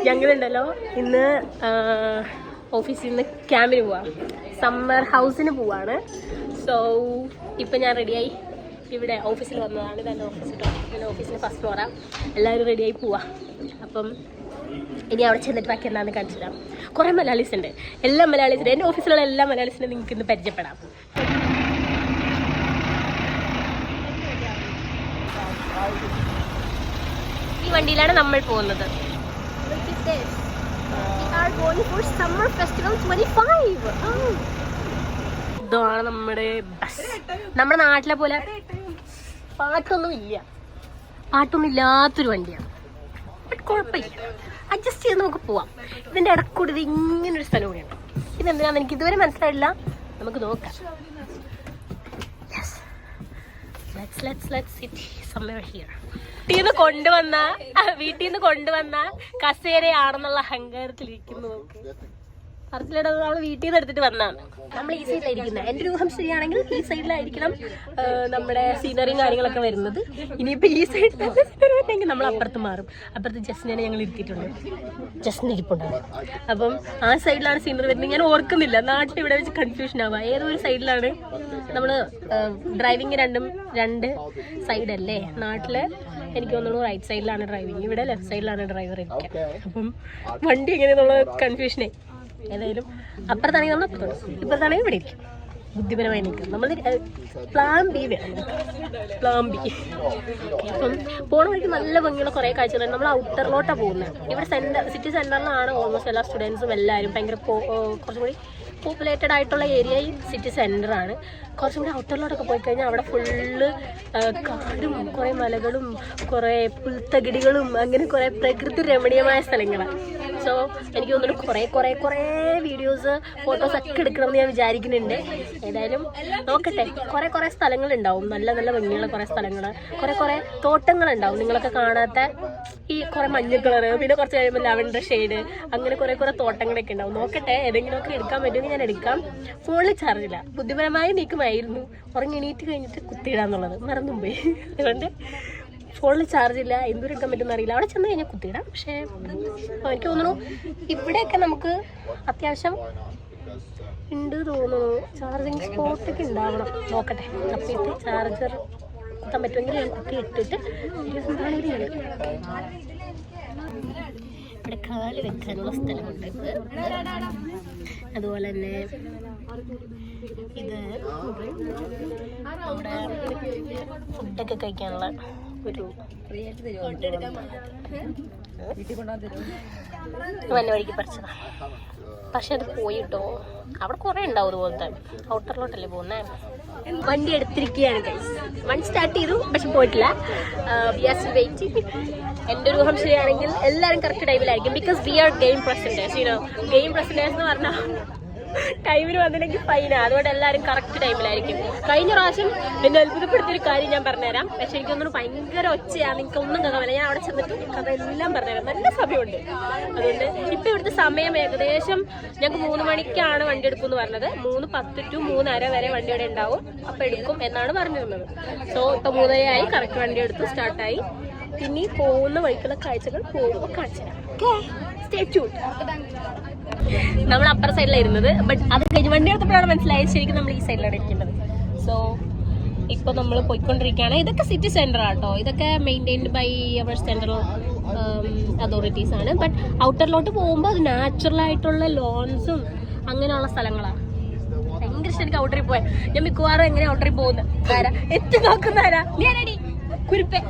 ഞങ്ങളുണ്ടല്ലോ ഇന്ന് ഓഫീസിൽ നിന്ന് ക്യാമ്പിന് പോവാം, സമ്മർ ഹൗസിന് പോവാണ്. സോ ഇപ്പം ഞാൻ റെഡിയായി ഇവിടെ ഓഫീസിൽ വന്നതാണ്. ഇതെൻ്റെ ഓഫീസിൻ്റെ ഫസ്റ്റ് ഫ്ലോറാണ്. എല്ലാവരും റെഡിയായി പോവാം. അപ്പം ഇനി അവിടെ ചെന്നിട്ട് ബാക്കി എന്താണെന്ന് കാണിച്ചു തരാം. കുറേ മലയാളീസ് ഉണ്ട്, എല്ലാ മലയാളീസിൻ്റെ എൻ്റെ ഓഫീസിലുള്ള എല്ലാ മലയാളീസിനെ നിങ്ങൾക്ക് ഇന്ന് പരിചയപ്പെടാം. ഈ വണ്ടിയിലാണ് നമ്മൾ പോകുന്നത്. ഇതാണ് നമ്മുടെ ബസ്. നമ്മുടെ നാട്ടിലെ പോലെ പാട്ടൊന്നും ഇല്ലാത്തൊരു വണ്ടിയാണ്. ബട്ട് കുഴപ്പമില്ല, അഡ്ജസ്റ്റ് ചെയ്ത് നമുക്ക് പോവാം. ഇതിൻ്റെ ഇടക്കൂടി ഇത് ഇങ്ങനൊരു സ്ഥലം കൂടിയാണ്. ഇതെന്തിനാന്ന് എനിക്ക് ഇതുവരെ മനസ്സിലായില്ല. നമുക്ക് നോക്കാം. Let's sit somewhere here. വീട്ടിൽ നിന്ന് കൊണ്ടുവന്ന കസേരയാണെന്നുള്ള അഹങ്കാരത്തിലിരിക്കുന്നു. പറച്ചിലിട നമ്മൾ വീട്ടിൽ നിന്ന് എടുത്തിട്ട് വന്നതാണ്. നമ്മൾ ഈ സൈഡിലായിരിക്കുന്നത്. എൻ്റെ രൂപം ശരിയാണെങ്കിൽ ഈ സൈഡിലായിരിക്കണം നമ്മുടെ സീനറിയും കാര്യങ്ങളൊക്കെ വരുന്നത്. ഇനിയിപ്പോൾ ഈ സൈഡിൽ നമ്മൾ അപ്പുറത്ത് മാറും. അപ്പുറത്ത് ജസ്റ്റിനെ ഞങ്ങൾ ഇരുത്തിയിട്ടുണ്ട്. ജസ്റ്റിന് ഇരിപ്പുണ്ടാവും. അപ്പം ആ സൈഡിലാണ് സീനറി വരുന്നത്. ഞാൻ ഓർക്കുന്നില്ല, നാട്ടിൽ ഇവിടെ വെച്ച് കൺഫ്യൂഷൻ ആവുക. ഏതോ ഒരു സൈഡിലാണ് നമ്മൾ ഡ്രൈവിങ് രണ്ട് സൈഡല്ലേ. നാട്ടിൽ എനിക്ക് തോന്നുന്നു റൈറ്റ് സൈഡിലാണ് ഡ്രൈവിങ്, ഇവിടെ ലെഫ്റ്റ് സൈഡിലാണ് ഡ്രൈവർ ഇരിക്കുക. അപ്പം വണ്ടി എങ്ങനെയെന്നുള്ള കൺഫ്യൂഷനെ ഏതായാലും അപ്പുറത്താണെങ്കിൽ നമ്മൾ അപ്പുറത്തോട്ട്, ഇപ്പുറത്താണെങ്കിൽ ഇവിടെ ഇരിക്കും. ബുദ്ധിപരമായി നിൽക്കും. നമ്മൾ പ്ലാൻ ബി വേണം. Plan B. അപ്പം പോണ വഴിക്ക് നല്ല ഭംഗിയുള്ള കുറേ കാഴ്ചകളുണ്ട്. നമ്മൾ ഔട്ടറിലോട്ടാണ് പോകുന്നത്. ഇവിടെ സിറ്റി സെൻറ്ററിലാണ് ഓൾമോസ്റ്റ് എല്ലാ സ്റ്റുഡൻസും എല്ലാവരും. ഭയങ്കര കുറച്ചും കൂടി പോപ്പുലേറ്റഡ് ആയിട്ടുള്ള ഏരിയ ഈ സിറ്റി സെൻറ്ററാണ്. കുറച്ചും കൂടി ഔട്ടറിലോട്ടൊക്കെ പോയി കഴിഞ്ഞാൽ അവിടെ ഫുള്ള് കാടും കുറേ മലകളും കുറേ പുൽത്തകിടികളും അങ്ങനെ കുറേ പ്രകൃതി രമണീയമായ സ്ഥലങ്ങളാണ്. സോ എനിക്ക് തോന്നുന്നു കുറേ വീഡിയോസ് ഫോട്ടോസ് ഒക്കെ എടുക്കണമെന്ന് ഞാൻ വിചാരിക്കുന്നുണ്ട്. ഏതായാലും നോക്കട്ടെ. കുറേ സ്ഥലങ്ങളുണ്ടാവും, നല്ല ഭംഗിയുള്ള കുറേ സ്ഥലങ്ങൾ, കുറേ തോട്ടങ്ങളുണ്ടാവും നിങ്ങളൊക്കെ കാണാത്ത. ഈ കുറേ മഞ്ഞ കളറ്, പിന്നെ കുറച്ച് കഴിയുമ്പോൾ ലാവൻഡർ ഷെയ്ഡ്, അങ്ങനെ കുറേ തോട്ടങ്ങളൊക്കെ ഉണ്ടാവും. നോക്കട്ടെ, ഏതെങ്കിലുമൊക്കെ എടുക്കാൻ പറ്റുമെങ്കിൽ ഞാൻ എടുക്കാം. ഫോണിൽ ചാർജില്ല, ബുദ്ധിപരമായി നീക്കുമായിരുന്നു. ഉറങ്ങി എണീറ്റ് കഴിഞ്ഞിട്ട് കുത്തിയിടാന്നുള്ളത് മറന്നുപോയി. അതുകൊണ്ട് ഫോണിൽ ചാർജില്ല, എന്തുവരെടുക്കാൻ പറ്റുമെന്ന് അറിയില്ല. അവിടെ ചെന്ന് കഴിഞ്ഞാൽ കുത്തിയിടാം. പക്ഷേ എനിക്ക് തോന്നുന്നു ഇവിടെയൊക്കെ നമുക്ക് അത്യാവശ്യം ഉണ്ട് തോന്നുന്നു. ചാർജിങ് സ്പോട്ടൊക്കെ ഉണ്ടാവണം. നോക്കട്ടെ, തപ്പിയിട്ട് ചാർജർ കുത്താൻ പറ്റുമെങ്കിൽ ഞാൻ കുത്തി ഇട്ടിട്ട് ഇവിടെ കാല് വെക്കാനുള്ള സ്ഥലമുണ്ട്. അതുപോലെ തന്നെ ഇത് നമ്മുടെ ഫുഡൊക്കെ കഴിക്കാനുള്ള ഒരു വന്ന വഴിക്ക് പറിച്ചതാണ്. പക്ഷെ അത് പോയിട്ടോ, അവിടെ കുറേ ഉണ്ടാവും അതുപോലത്തെ. ഔട്ടറിലോട്ടല്ലേ പോകുന്നത്. വണ്ടി എടുത്തിരിക്കുകയാണ് ഗൈസ്. വണ്ടി സ്റ്റാർട്ട് ചെയ്തു, പക്ഷെ പോയിട്ടില്ല. എൻ്റെ ഒരു ഊഹം ശരിയാണെങ്കിൽ എല്ലാവരും കറക്റ്റ് ടൈമിലായിരിക്കും. Because we are game presenters. Game presenters എന്ന് പറഞ്ഞാൽ ടൈമിന് വന്നില്ലെങ്കിൽ ഫൈനാണ്. അതുകൊണ്ട് എല്ലാവരും കറക്റ്റ് ടൈമിലായിരിക്കും. കഴിഞ്ഞ പ്രാവശ്യം എന്നെ അത്ഭുതപ്പെടുത്തിയൊരു കാര്യം ഞാൻ പറഞ്ഞുതരാം. പക്ഷെ എനിക്കൊന്നും ഭയങ്കര ഒച്ചയാണ്, എനിക്ക് ഒന്നും കേൾക്കാമില്ല. ഞാൻ അവിടെ ചെന്നിട്ട് കഥ എല്ലാം പറഞ്ഞുതരാം. നല്ല സമയമുണ്ട്. അതുകൊണ്ട് ഇപ്പം ഇവിടുത്തെ സമയം ഏകദേശം ഞങ്ങൾക്ക് 3 മണിക്കാണ് വണ്ടി എടുക്കുമെന്ന് പറഞ്ഞത്. 3:10 to 3:30 വരെ വണ്ടി ഇവിടെ ഉണ്ടാവും. അപ്പം എടുക്കും എന്നാണ് പറഞ്ഞിരുന്നത്. സോ ഇപ്പം 3:30 ആയി. കറക്റ്റ് വണ്ടി എടുത്ത് സ്റ്റാർട്ടായി. പിന്നെ പോകുന്ന വഴിക്കുള്ള കാഴ്ചകൾ പോകുമ്പോൾ കാണിച്ചു തരാം. Okay, stay tuned. നമ്മൾ അപ്പർ സൈഡിലായിരുന്നത്. ബട്ട് അത് കഴിഞ്ഞ് വണ്ടി എടുത്തപ്പോഴാണ് മനസ്സിലായത് ശരിക്കും നമ്മൾ ഈ സൈഡിലാണ് ഇരിക്കേണ്ടത്. സോ ഇപ്പോൾ നമ്മൾ പോയിക്കൊണ്ടിരിക്കുകയാണ്. ഇതൊക്കെ സിറ്റി സെൻറ്റർ ആട്ടോ. ഇതൊക്കെ മെയിൻറ്റെയിൻഡ് ബൈ അവർ സെൻട്രൽ അതോറിറ്റീസ് ആണ്. ബട്ട് ഔട്ടറിലോട്ട് പോകുമ്പോൾ അത് നാച്ചുറലായിട്ടുള്ള ലോൺസും അങ്ങനെയുള്ള സ്ഥലങ്ങളാണ്. ഭയങ്കര ഇഷ്ടം എനിക്ക് ഔട്ടറിൽ പോയാൽ. ഞാൻ മിക്കവാറും എങ്ങനെ ഔട്ടറിൽ പോകുന്നത് ആരാ എത്തി നോക്കുന്ന ആരാ ഞാനടി കുരുപ്പേ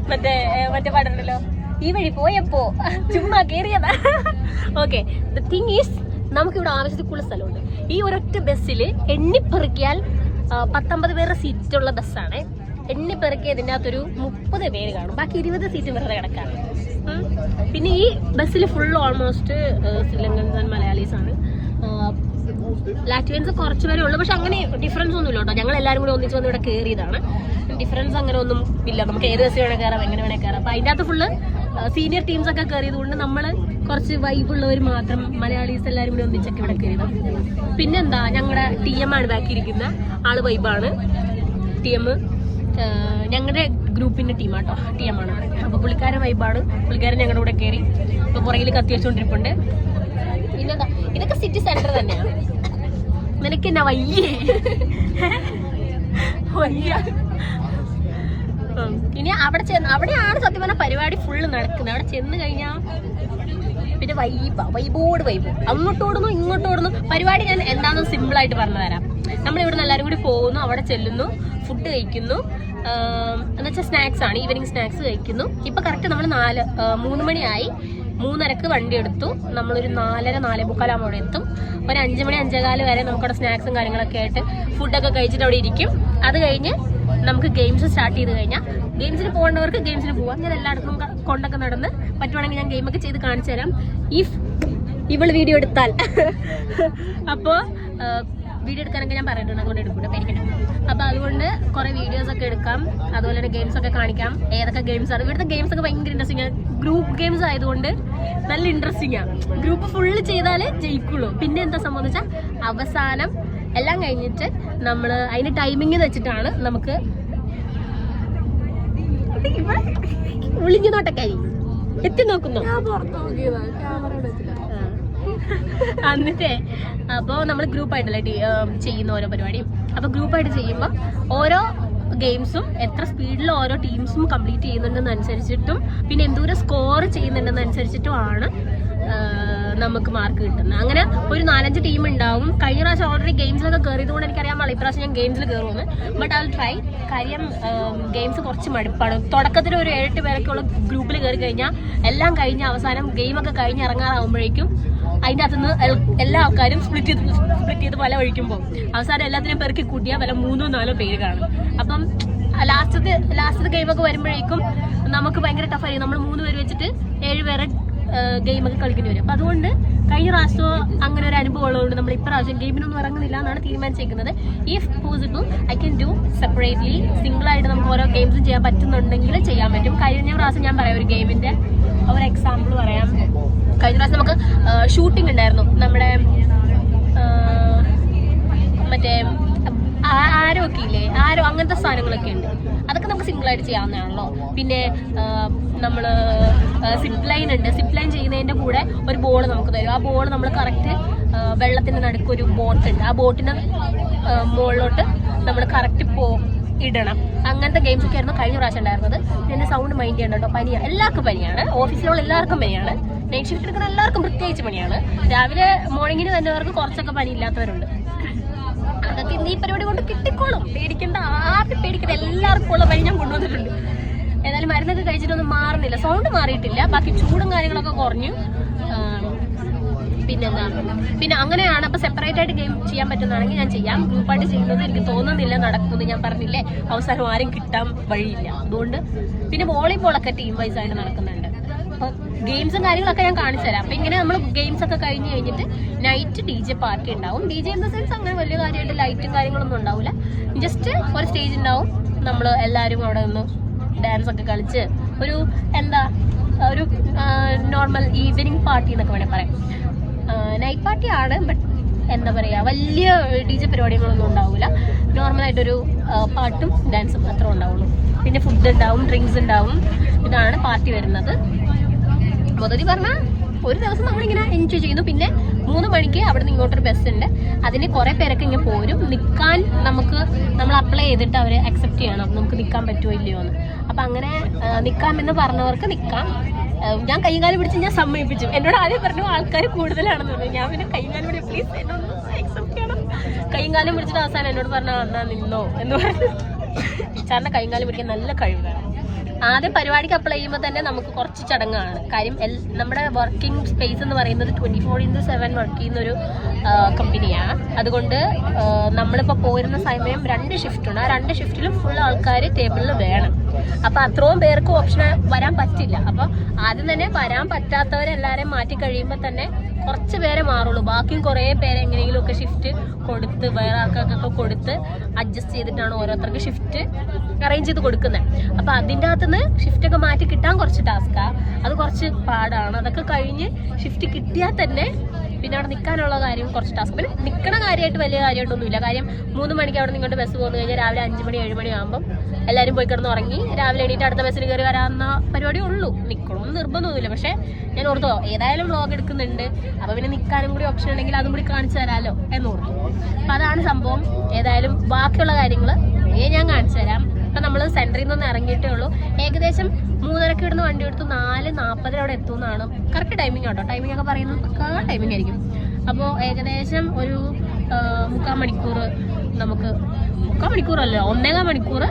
മറ്റേ പാടുണ്ടല്ലോ, ഈ വഴി പോയപ്പോ ചുമ്മാ കേറിയതാ. ഓക്കെ, ദ തിങ് ഈസ് നമുക്കിവിടെ ആവശ്യത്തിലുള്ള സ്ഥലമുണ്ട്. ഈ ഒരൊറ്റ ബസ്സിൽ എണ്ണിപ്പെറുക്കിയാൽ 19 പേരുടെ സീറ്റുള്ള ബസ്സാണ്. എണ്ണിപ്പെറുക്കി ഇതിൻ്റെ അകത്തൊരു 30 പേര് കാണും. ബാക്കി 20 സീറ്റ് വെറുതെ കിടക്കാണ്. പിന്നെ ഈ ബസ്സിൽ ഫുൾ ഓൾമോസ്റ്റ് ശ്രീലങ്കൻ മലയാളീസാണ്. ലാറ്റ്വിയൻസ് കുറച്ച് പേരേ ഉള്ളൂ. പക്ഷെ അങ്ങനെ ഡിഫറൻസ് ഒന്നുമില്ല കേട്ടോ. ഞങ്ങൾ എല്ലാവരും കൂടി ഒന്നിച്ച് വന്ന് ഇവിടെ കയറിയതാണ്. ഡിഫറൻസ് അങ്ങനെ ഒന്നും ഇല്ല. നമുക്ക് ഏത് ബസ് വേണേൽ കയറാം, എങ്ങനെ വേണേൽ കയറാം. അപ്പം അതിൻ്റെ അകത്ത് ഫുള്ള് സീനിയർ ടീംസ് ഒക്കെ കയറിയത് കൊണ്ട് നമ്മൾ കുറച്ച് വൈബുള്ളവർ മാത്രം മലയാളീസ് എല്ലാവരും കൂടി ഒന്നിച്ചൊക്കെ ഇവിടെ കയറിയത്. പിന്നെന്താ, ഞങ്ങളുടെ TM ആണ് ബാക്കിയിരിക്കുന്ന ആള്. വൈബാണ് TM. ഞങ്ങളുടെ ഗ്രൂപ്പിന്റെ ടീമാണ്. അപ്പൊ പുള്ളിക്കാരൻ വൈബാണ്. പുള്ളിക്കാരൻ ഞങ്ങളുടെ കൂടെ കയറി ഇപ്പൊ പുറകിൽ കത്തി വെച്ചോണ്ടിരിപ്പുണ്ട്. പിന്നെ ഇതൊക്കെ സിറ്റി സെന്റർ തന്നെയാണ്. നിനക്ക് എന്നാ വയ്യേ? ഇനി അവിടെയാണ് സത്യം പറഞ്ഞ പരിപാടി ഫുള്ള് നടക്കുന്നത്. അവിടെ ചെന്ന് കഴിഞ്ഞാ പിന്നെ വൈബ് അങ്ങോട്ടോടുന്നു ഇങ്ങോട്ടോടുന്നു. പരിപാടി ഞാൻ എന്താണെന്ന് സിമ്പിൾ ആയിട്ട് പറഞ്ഞു തരാം. നമ്മളിവിടെ എല്ലാവരും കൂടി പോകുന്നു, അവിടെ ചെല്ലുന്നു, ഫുഡ് കഴിക്കുന്നു, എന്നുവെച്ചാൽ സ്നാക്സ് ആണ്, ഈവനിങ് സ്നാക്സ് കഴിക്കുന്നു. ഇപ്പൊ കറക്റ്റ് നമ്മൾ 3 മണിയായി. 3:30 വണ്ടി എടുത്തു. നമ്മളൊരു 4:45 അവിടെ എത്തും. ഒരു 5 മണി 5:15 വരെ നമുക്കവിടെ സ്നാക്സും കാര്യങ്ങളൊക്കെ ആയിട്ട് ഫുഡൊക്കെ കഴിച്ചിട്ട് അവിടെ ഇരിക്കും. അത് കഴിഞ്ഞ് നമുക്ക് ഗെയിംസ് സ്റ്റാർട്ട് ചെയ്ത് കഴിഞ്ഞാൽ ഗെയിംസിന് പോകേണ്ടവർക്ക് ഗെയിംസിന് പോവാം. ഞാൻ എല്ലായിടത്തും കൊണ്ടൊക്കെ നടന്ന് പറ്റുവാണെങ്കിൽ ഞാൻ ഗെയിമൊക്കെ ചെയ്ത് കാണിച്ചു തരാം, ഇവള് വീഡിയോ എടുത്താൽ. അപ്പോൾ വീഡിയോ എടുക്കാനൊക്കെ ഞാൻ പറഞ്ഞിട്ടുണ്ട്, അതുകൊണ്ട് എടുക്കൂടെ, പേടിക്കണ്ട. അപ്പോൾ അതുകൊണ്ട് കുറേ വീഡിയോസ് ഒക്കെ എടുക്കാം, അതുപോലെ തന്നെ ഗെയിംസ് ഒക്കെ കാണിക്കാം. ഏതൊക്കെ ഗെയിംസ് ആണ് ഇവിടുത്തെ ഗെയിംസ് ഒക്കെ ഭയങ്കര ഇൻട്രസ്റ്റിംഗ് ആണ്. ഗ്രൂപ്പ് ഗെയിംസ് ആയതുകൊണ്ട് നല്ല ഇൻട്രസ്റ്റിംഗ് ആണ്. ഗ്രൂപ്പ് ഫുള്ള് ചെയ്താലേ ജയിക്കുള്ളൂ. പിന്നെ എന്താ സംബന്ധിച്ചാൽ അവസാനം എല്ലാം കഴിഞ്ഞിട്ട് നമ്മൾ അതിന് ടൈമിങ് വെച്ചിട്ടാണ് നമുക്ക് ഒളിഞ്ഞു നോട്ടക്കാരി എത്തി നോക്കുന്നു. എന്നിട്ടേ അപ്പോൾ നമ്മൾ ഗ്രൂപ്പായിട്ടല്ലേ ചെയ്യുന്ന ഓരോ പരിപാടിയും. അപ്പോൾ ഗ്രൂപ്പായിട്ട് ചെയ്യുമ്പോൾ ഓരോ ഗെയിംസും എത്ര സ്പീഡിൽ ഓരോ ടീംസും കംപ്ലീറ്റ് ചെയ്യുന്നുണ്ടെന്നനുസരിച്ചിട്ടും പിന്നെ എന്തോരം സ്കോർ ചെയ്യുന്നുണ്ടെന്നനുസരിച്ചിട്ടുമാണ് നമുക്ക് മാർക്ക് കിട്ടുന്നത്. അങ്ങനെ ഒരു 4-5 ടീം ഉണ്ടാവും. കഴിഞ്ഞ പ്രാവശ്യം ഓൾറെഡി ഗെയിംസിലൊക്കെ കയറിയത് കൊണ്ട് എനിക്കറിയാൻ പാടില്ല ഇപ്രാവശ്യം ഞാൻ ഗെയിംസിൽ കയറുമെന്ന്. But I will try. കാര്യം ഗെയിംസ് കുറച്ച് മടുപ്പാണ്. തുടക്കത്തിൽ ഒരു 7-8 പേരൊക്കെയുള്ള ഗ്രൂപ്പിൽ കയറി കഴിഞ്ഞാൽ എല്ലാം കഴിഞ്ഞ് അവസാനം ഗെയിമൊക്കെ കഴിഞ്ഞ് ഇറങ്ങാറാവുമ്പോഴേക്കും അതിൻ്റെ അകത്തുനിന്ന് എല്ലാ ആൾക്കാരും സ്പ്ലിറ്റ് ചെയ്ത് പല വഴിക്കുമ്പോൾ അവസാനം എല്ലാത്തിനും പെറുക്കി കൂട്ടിയാൽ വല്ല 3-4 പേര് കാണും. അപ്പം ലാസ്റ്റത്തെ ഗെയിമൊക്കെ വരുമ്പോഴേക്കും നമുക്ക് ഭയങ്കര ടഫായിരിക്കും. നമ്മൾ 3 പേര് വെച്ചിട്ട് 7 പേരെ ഗെയിമൊക്കെ കളിക്കേണ്ടി വരും. അപ്പം അതുകൊണ്ട് കഴിഞ്ഞ പ്രാവശ്യം അങ്ങനെ ഒരു അനുഭവം ഉള്ളതുകൊണ്ട് നമ്മൾ ഇപ്രാവശ്യം ഗെയിമിനൊന്നും ഇറങ്ങുന്നില്ല എന്നാണ് തീരുമാനിച്ചിരിക്കുന്നത്. If possible I can do separately, സിംഗിളായിട്ട് നമുക്ക് ഓരോ ഗെയിംസും ചെയ്യാൻ പറ്റുന്നുണ്ടെങ്കിൽ ചെയ്യാൻ പറ്റും. കഴിഞ്ഞ പ്രാവശ്യം ഞാൻ പറയാം, ഒരു ഗെയിമിന്റെ ഒരു എക്സാമ്പിൾ പറയാം. കഴിഞ്ഞ പ്രാവശ്യം നമുക്ക് ഷൂട്ടിംഗ് ഉണ്ടായിരുന്നു. നമ്മുടെ മറ്റേ ആരോ ഒക്കെ ഇല്ലേ, ആരോ അങ്ങനത്തെ സാധനങ്ങളൊക്കെ ഉണ്ട്. അതൊക്കെ നമുക്ക് സിംഗിളായിട്ട് ചെയ്യാവുന്നതാണല്ലോ. പിന്നെ നമ്മൾ സിപ്പ് ലൈൻ ഉണ്ട്. സിപ്പ് ലൈൻ ചെയ്യുന്നതിൻ്റെ കൂടെ ഒരു ബോൾ നമുക്ക് തരും. ആ ബോൾ നമ്മൾ കറക്റ്റ് വെള്ളത്തിൻ്റെ നടുക്ക് ഒരു ബോട്ട് ഉണ്ട്, ആ ബോട്ടിൻ്റെ മുകളിലോട്ട് നമ്മൾ കറക്റ്റ് ഇടണം. അങ്ങനത്തെ ഗെയിംസ് ഒക്കെ ആയിരുന്നു കഴിഞ്ഞ പ്രാവശ്യം ഉണ്ടായിരുന്നത്. എൻ്റെ സൗണ്ട് മൈൻഡ് ചെയ്യണ്ട കേട്ടോ. പനിയാണ്, എല്ലാവർക്കും പനിയാണ്. ഓഫീസിലുള്ള എല്ലാവർക്കും പനിയാണ്. നൈറ്റ് ഷിഫ്റ്റ് എടുക്കുന്ന എല്ലാവർക്കും പ്രത്യേകിച്ച് പനിയാണ്. രാവിലെ മോർണിംഗിന് വരുന്നവർക്ക് കുറച്ചൊക്കെ പനി ഇല്ലാത്തവരുണ്ട്. അതൊക്കെ ഇന്ന് ഈ പരിപാടി കൊണ്ട് കിട്ടിക്കോളും, പേടിക്കേണ്ട, ആദ്യം പേടിക്കേണ്ട. എല്ലാവർക്കും ഉള്ള പനി ഞാൻ കൊണ്ടുവന്നിട്ടുണ്ട്. ഏതായാലും മരുന്നൊക്കെ കഴിച്ചിട്ടൊന്നും മാറുന്നില്ല, സൗണ്ട് മാറിയിട്ടില്ല. ബാക്കി ചൂടും കാര്യങ്ങളൊക്കെ കുറഞ്ഞു. പിന്നെ അങ്ങനെയാണ്. അപ്പൊ സെപ്പറേറ്റ് ആയിട്ട് ഗെയിം ചെയ്യാൻ പറ്റുന്നതാണെങ്കിൽ ഞാൻ ചെയ്യാം. ഗ്രൂപ്പായിട്ട് ചെയ്യുന്നത് എനിക്ക് തോന്നുന്നില്ല നടക്കുമെന്ന്. ഞാൻ പറഞ്ഞില്ലേ, അവസാനം ആരും കിട്ടാൻ വഴിയില്ല. അതുകൊണ്ട് പിന്നെ വോളിബോളൊക്കെ ടീം വൈസ് ആയിട്ട് നടക്കുന്നുണ്ട്. അപ്പോൾ ഗെയിംസും കാര്യങ്ങളൊക്കെ ഞാൻ കാണിച്ചു തരാം. അപ്പൊ ഇങ്ങനെ നമ്മൾ ഗെയിംസ് ഒക്കെ കഴിഞ്ഞിട്ട് നൈറ്റ് DJ പാർട്ടി ഉണ്ടാവും. DJ ഇൻ ദ സെൻസ് അങ്ങനെ വലിയ കാര്യമായിട്ട് ലൈറ്റും കാര്യങ്ങളൊന്നും ഉണ്ടാവില്ല. ജസ്റ്റ് ഒരു സ്റ്റേജ് ഉണ്ടാവും. നമ്മൾ എല്ലാവരും അവിടെ നിന്ന് ഡാൻസ് ഒക്കെ കളിച്ച് ഒരു നോർമൽ ഈവനിങ് പാർട്ടി എന്നൊക്കെ വേണേൽ പറയാം. നൈറ്റ് പാർട്ടി ആണ്, ബട്ട് എന്താ പറയുക, വലിയ DJ പരിപാടികളൊന്നും ഉണ്ടാവില്ല. നോർമലായിട്ടൊരു പാട്ടും ഡാൻസും മാത്രമേ ഉണ്ടാവുള്ളൂ. പിന്നെ ഫുഡ് ഉണ്ടാവും, ഡ്രിങ്ക്സ് ഉണ്ടാവും. ഇതാണ് പാർട്ടി വരുന്നത്. മൊത്തത്തിൽ പറഞ്ഞാൽ ഒരു ദിവസം നമ്മളിങ്ങനെ എൻജോയ് ചെയ്യുന്നു. പിന്നെ 3 മണിക്ക് അവിടെ നിന്ന് ഇങ്ങോട്ടൊരു ബസ് ഉണ്ട്. അതിന് കുറേ പേരൊക്കെ ഇങ്ങനെ പോരും. നിൽക്കാൻ നമ്മൾ അപ്ലൈ ചെയ്തിട്ട് അവരെ അക്സെപ്റ്റ് ചെയ്യണം, നമുക്ക് നിൽക്കാൻ പറ്റുമോ ഇല്ലയോ എന്ന്. അപ്പം അങ്ങനെ നിൽക്കാമെന്ന് പറഞ്ഞവർക്ക് നിൽക്കാം. ഞാൻ കൈകാലം പിടിച്ച് ഞാൻ സമ്മതിപ്പിച്ചു. എന്നോട് ആദ്യം പറഞ്ഞു ആൾക്കാർ കൂടുതലാണെന്ന് പറഞ്ഞു. ഞാൻ പിന്നെ കൈകാലം പിടിച്ച് പ്ലീസ് എന്നൊന്ന് അക്സെപ്റ്റ് ചെയ്യണം. കൈകാലം പിടിച്ചിട്ട് അവസാനം എന്നോട് പറഞ്ഞാൽ എന്നാ നിന്നോ എന്ന് പറഞ്ഞു. സാറിന് കൈകാലം പിടിക്കാൻ നല്ല കഴിവാണ്. ആദ്യം പരിപാടിക്ക് അപ്ലൈ ചെയ്യുമ്പോൾ തന്നെ നമുക്ക് കുറച്ച് ചടങ്ങാണ്. കാര്യം നമ്മുടെ വർക്കിംഗ് സ്പേസ് എന്ന് പറയുന്നത് 24/7 വർക്ക് ചെയ്യുന്ന ഒരു കമ്പനിയാണ്. അതുകൊണ്ട് നമ്മളിപ്പോൾ പോരുന്ന സമയം 2 ഷിഫ്റ്റ് ഉണ്ട്. ആ 2 ഷിഫ്റ്റിലും ഫുൾ ആൾക്കാർ ടേബിളിൽ വേണം. അപ്പോൾ അത്രയും പേർക്ക് ഓപ്ഷൻ വരാൻ പറ്റില്ല. അപ്പോൾ ആദ്യം തന്നെ വരാൻ പറ്റാത്തവരെല്ലാവരെയും മാറ്റി കഴിയുമ്പോൾ തന്നെ കുറച്ച് പേരെ മാറുള്ളൂ. ബാക്കിയും കുറേ പേരെ എങ്ങനെയെങ്കിലും ഒക്കെ ഷിഫ്റ്റ് കൊടുത്ത് വേറെ ആൾക്കാർക്കൊക്കെ കൊടുത്ത് അഡ്ജസ്റ്റ് ചെയ്തിട്ടാണ് ഓരോരുത്തർക്ക് ഷിഫ്റ്റ് അറേഞ്ച് ചെയ്ത് കൊടുക്കുന്നത്. അപ്പൊ അതിൻ്റെ അകത്തുനിന്ന് ഷിഫ്റ്റ് ഒക്കെ മാറ്റി കിട്ടാൻ കുറച്ച് ടാസ്കാ, അത് കുറച്ച് പാടാണ്. അതൊക്കെ കഴിഞ്ഞ് ഷിഫ്റ്റ് കിട്ടിയാൽ തന്നെ പിന്നെ അവിടെ നിൽക്കാനുള്ള കാര്യം കുറച്ച് ടാസ്ക്. പിന്നെ നിൽക്കണ കാര്യമായിട്ട് വലിയ കാര്യമായിട്ടൊന്നുമില്ല. കാര്യം 3 മണിക്ക് അവിടെ നിങ്ങളുടെ ബസ് പോകുന്നു കഴിഞ്ഞാൽ രാവിലെ 5 മണി 7 മണി ആകുമ്പോൾ എല്ലാവരും പോയി കിടന്ന് ഉറങ്ങി രാവിലെ എണീറ്റ് അടുത്ത ബസ്സിൽ കയറി വരാവുന്ന പരിപാടി ഉള്ളൂ. നിൽക്കണമെന്ന് നിർബന്ധമൊന്നുമില്ല. പക്ഷേ ഞാൻ ഓർത്തോ ഏതായാലും വ്ളോഗ് എടുക്കുന്നുണ്ട്, അപ്പോൾ പിന്നെ നിൽക്കാനും കൂടി ഓപ്ഷൻ ഉണ്ടെങ്കിൽ അതും കൂടി കാണിച്ചു തരാമല്ലോ എന്നോർത്തു. അപ്പം അതാണ് സംഭവം. ഏതായാലും ബാക്കിയുള്ള കാര്യങ്ങൾ ഞാൻ കാണിച്ചു തരാം. അപ്പം നമ്മൾ സെൻറ്ററിൽ നിന്ന് ഇറങ്ങിയിട്ടേ ഉള്ളൂ. ഏകദേശം 3:30 ഇടുന്ന വണ്ടി എടുത്ത് 4:40 അവിടെ എത്തുന്നതാണ് കറക്റ്റ് ടൈമിംഗ് കേട്ടോ. ടൈമിംഗ് ഒക്കെ പറയുന്നത് പക്കാ ടൈമിംഗ് ആയിരിക്കും. അപ്പോൾ ഏകദേശം ഒരു 3/4 മണിക്കൂർ നമുക്ക് 3/4 മണിക്കൂറല്ലോ 1.25 മണിക്കൂർ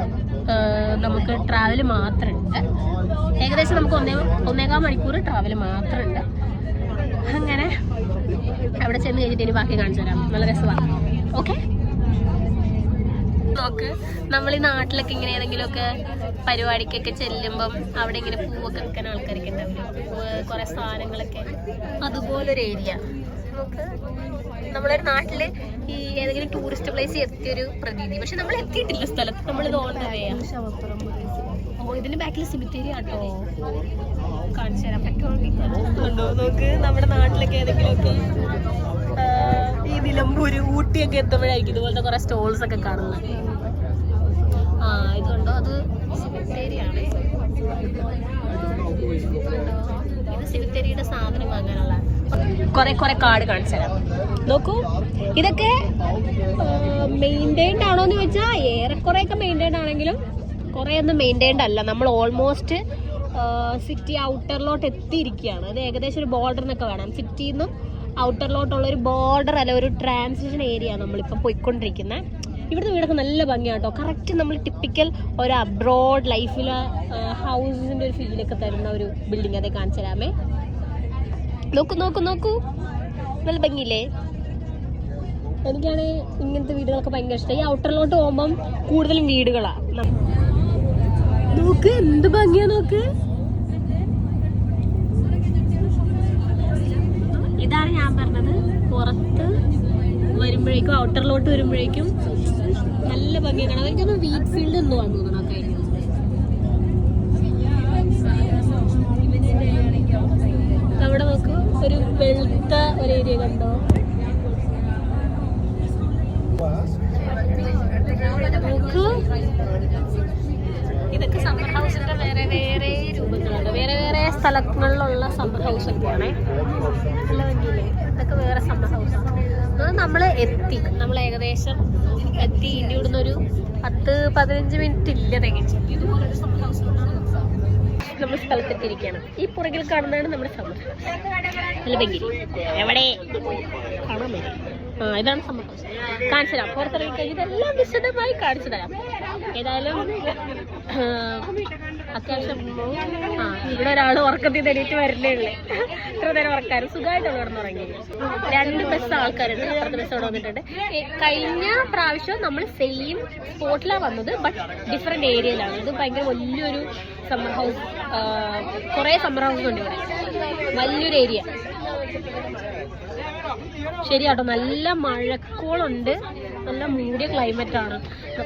നമുക്ക് ട്രാവൽ മാത്രമുണ്ട്. ഏകദേശം നമുക്ക് 1.25 മണിക്കൂർ ട്രാവൽ മാത്രമുണ്ട്. അങ്ങനെ അവിടെ ചെന്ന് കഴിഞ്ഞിട്ട് ഇനി ബാക്കി കാണിച്ചു തരാം. നല്ല രസമാണ്. ഓക്കെ, നോക്ക്, നമ്മൾ ഈ നാട്ടിലൊക്കെ ഇങ്ങനെ ഏതെങ്കിലുമൊക്കെ പരിപാടിക്കൊക്കെ ചെല്ലുമ്പം അവിടെ ഇങ്ങനെ പൂവൊക്കെ വെക്കാൻ ആൾക്കാരൊക്കെ ഉണ്ടാവില്ല, കുറെ സാധനങ്ങളൊക്കെ, അതുപോലൊരു ഏരിയ. നമുക്ക് നമ്മളൊരു നാട്ടില് ഈ ഏതെങ്കിലും ടൂറിസ്റ്റ് പ്ലേസ് എത്തിയൊരു പ്രതീതി. പക്ഷെ നമ്മൾ എത്തിയിട്ടില്ല സ്ഥലത്ത്, നമ്മളിത് ഓൺ ദ വേ ആണ്. ഓ, ഇതിന്റെ ബാക്കിൽ സിമിത്തേരി ആട്ടോ, കാണിച്ചു തരാൻ പറ്റുമോ? നോക്ക്, നമ്മുടെ നാട്ടിലൊക്കെ ഏതെങ്കിലുമൊക്കെ ഈ നിലമ്പൂര് ഊട്ടിയൊക്കെ എത്തുമ്പോഴായിരിക്കും ഇതുപോലത്തെ കുറെ സ്റ്റോൾസ് ഒക്കെ കാണുന്നത്. ഇതുണ്ടോ, അത് സിമിത്തേരിയാണ്. ഇത് സിമിത്തേരിയുടെ സാധനം വാങ്ങാനുള്ള കുറെ കാർഡ് കാണിച്ചു തരാം. നോക്കൂ, ഇതൊക്കെ മെയിൻറ്റൈൻഡ് ആണോ എന്ന് ചോദിച്ചാൽ ഏറെക്കുറെ ഒക്കെ മെയിൻറ്റൈൻഡ് ആണെങ്കിലും കുറെ ഒന്നും മെയിൻറ്റൈൻഡ് അല്ല. നമ്മൾ ഓൾമോസ്റ്റ് സിറ്റി ഔട്ടറിലോട്ട് എത്തിയിരിക്കുകയാണ്. അത് ഏകദേശം ഒരു ബോർഡറിനൊക്കെ വേണം. സിറ്റിയിൽ നിന്നും ഔട്ടറിലോട്ടുള്ള ഒരു ബോർഡർ അല്ല, ഒരു ട്രാൻസിഷൻ ഏരിയ നമ്മളിപ്പോൾ പോയിക്കൊണ്ടിരിക്കുന്നത്. ഇവിടുത്തെ വീടൊക്കെ നല്ല ഭംഗിയാട്ടോ. കറക്റ്റ് നമ്മൾ ടിപ്പിക്കൽ ഒരു അബ്രോഡ് ലൈഫിലെ ഹൗസിൻ്റെ ഒരു ഫീലൊക്കെ തരുന്ന ഒരു ബിൽഡിംഗ്. അതേ കാണിച്ചു തരാമേ. നോക്കൂ നോക്കൂ നോക്കൂ, നല്ല ഭംഗിയില്ലേ? എനിക്കാണ് ഇങ്ങനത്തെ വീടുകളൊക്കെ ഭയങ്കര ഇഷ്ടം. ഈ ഔട്ടറിലോട്ട് പോകുമ്പം കൂടുതലും വീടുകളാണ്. നോക്ക്, എന്ത് ഭംഗിയാ നോക്ക്. ഇതാണ് ഞാൻ പറഞ്ഞത്, പുറത്ത് വരുമ്പോഴേക്കും ഔട്ടറിലോട്ട് വരുമ്പോഴേക്കും നല്ല ഭംഗിയാണ് കാണാൻ. എനിക്കൊന്ന് വീറ്റ് ഫീൽഡ് എന്ന് തോന്നണം ഒക്കെ. അവിടെ നോക്കൂ, ഒരു വെളുത്ത ഒരു ഏരിയ കണ്ടോ? നോക്കൂ, ഇതൊക്കെ സമ്മർ ഹൗസിന്റെ വേറെ വേറെ രൂപങ്ങളുണ്ട്. വേറെ വേറെ സ്ഥലങ്ങളിലുള്ള സമ്മർ ഹൗസ് ഒക്കെയാണേ. നല്ല ഭംഗിയില്ലേ? ഇതൊക്കെ വേറെ സമ്മർ ഹൗസാണ്. അത് നമ്മൾ ഏകദേശം എത്തി. ഇനി ഇവിടുന്ന് ഒരു 10-15 മിനിറ്റ് ഇല്ല തികച്ചു. ഇതുപോലൊരു സമ്മർ ഹൗസ് നമ്മൾ സ്ഥലത്തെത്തിയിരിക്കുകയാണ്. ഈ പുറകിൽ കാണുന്നതാണ് നമ്മുടെ സമ്മർ ഹൗസ്. നല്ല ഭംഗി. എവിടെ കാണാൻ പറ്റും? ഇതാണ് സമ്മർ ഹൗസ്. കാണിച്ചു തരാം. പുറത്തിറങ്ങി കഴിഞ്ഞിട്ട് എല്ലാം വിശദമായി കാണിച്ചു തരാം. ഏതായാലും അത്യാവശ്യം ഇവിടെ ഒരാൾ ഉറക്കത്തിൽ തെളിയിട്ട് വരില്ലേ ഉള്ളേ. ഇത്ര നേരം ഉറക്കാരും സുഖമായിട്ടുള്ള കിടന്നുറങ്ങി. 2 ബസ് ആൾക്കാരുണ്ട്. അപ്പുറത്തെ ബസ് അവിടെ വന്നിട്ടുണ്ട്. കഴിഞ്ഞ പ്രാവശ്യം നമ്മൾ സെയിം സ്പോട്ടിലാണ് വന്നത്, ബട്ട് ഡിഫറെന്റ് ഏരിയയിലാണ്. ഇത് ഭയങ്കര വലിയൊരു സമ്മർ ഹൗസ്. കുറെ സമ്മർ ഹൗസ് ഉണ്ട് ഇവിടെ, വലിയൊരു ഏരിയ. ശരിയാട്ടോ, നല്ല മഴക്കോളുണ്ട്, നല്ല മൂടിയ ക്ലൈമറ്റ് ആണ്.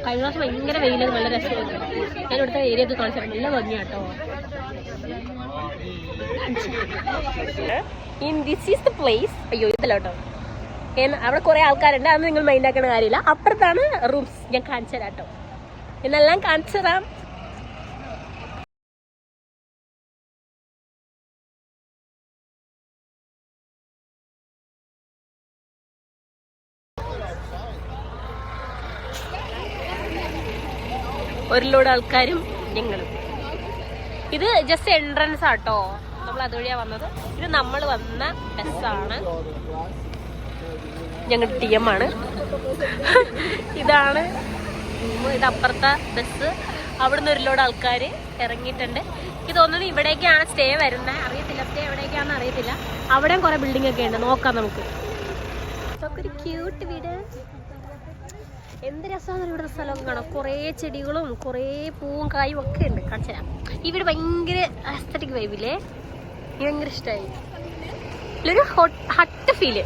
കഴിഞ്ഞ പ്രാവശ്യം ഭയങ്കര വെയിലൊക്കെ നല്ല രസമായിരുന്നു. ഞാൻ ഇവിടുത്തെ ഏരിയ ഒക്കെ കാണിച്ചാൽ നല്ല ഭംഗിയാട്ടോ. This is the place. അയ്യോ ഇതല്ല കേട്ടോ, അവിടെ കുറെ ആൾക്കാരുണ്ട്, അത് നിങ്ങൾ മൈൻഡ് ആക്കേണ്ട കാര്യമില്ല. അപ്പുറത്താണ് റൂംസ്. ഞാൻ കാണിച്ചു തരാം കേട്ടോ, എന്നെല്ലാം കാണിച്ചു തരാം. ഒരു ലോഡ് ആൾക്കാരും ഞങ്ങളും. ഇത് ജസ്റ്റ് എൻട്രൻസ് ആട്ടോ, നമ്മൾ അതുവഴിയാ വന്നത്. ഇത് നമ്മൾ വന്ന ബസ്സാണ്, ഞങ്ങളുടെ TM ആണ്. ഇത് അപ്പുറത്തെ ബസ്. അവിടുന്ന് ഒരു ലോഡ് ആൾക്കാർ ഇറങ്ങിയിട്ടുണ്ട്. എനിക്ക് തോന്നുന്നത് ഇവിടേക്കാണ് സ്റ്റേ വരുന്നത്. അറിയത്തില്ല സ്റ്റേ എവിടേക്കാണെന്ന് അറിയത്തില്ല. അവിടെയും കുറെ ബിൽഡിംഗ് ഒക്കെ ഉണ്ട്, നോക്കാം നമുക്ക്. ഒരു ക്യൂട്ട് വീട്. എന്ത് രസമാണ് ഇവിടുത്തെ സ്ഥലമൊക്കെ കാണാം. കുറേ ചെടികളും കുറേ പൂവും കായും ഒക്കെ ഉണ്ട്. കാണിച്ചു തരാം. ഈ വീട് ഭയങ്കര അസ്തറ്റിക് വൈബില്ലേ, എനിക്ക് ഭയങ്കര ഇഷ്ടമായി. ഒരു ഹട്ട് ഫീല്.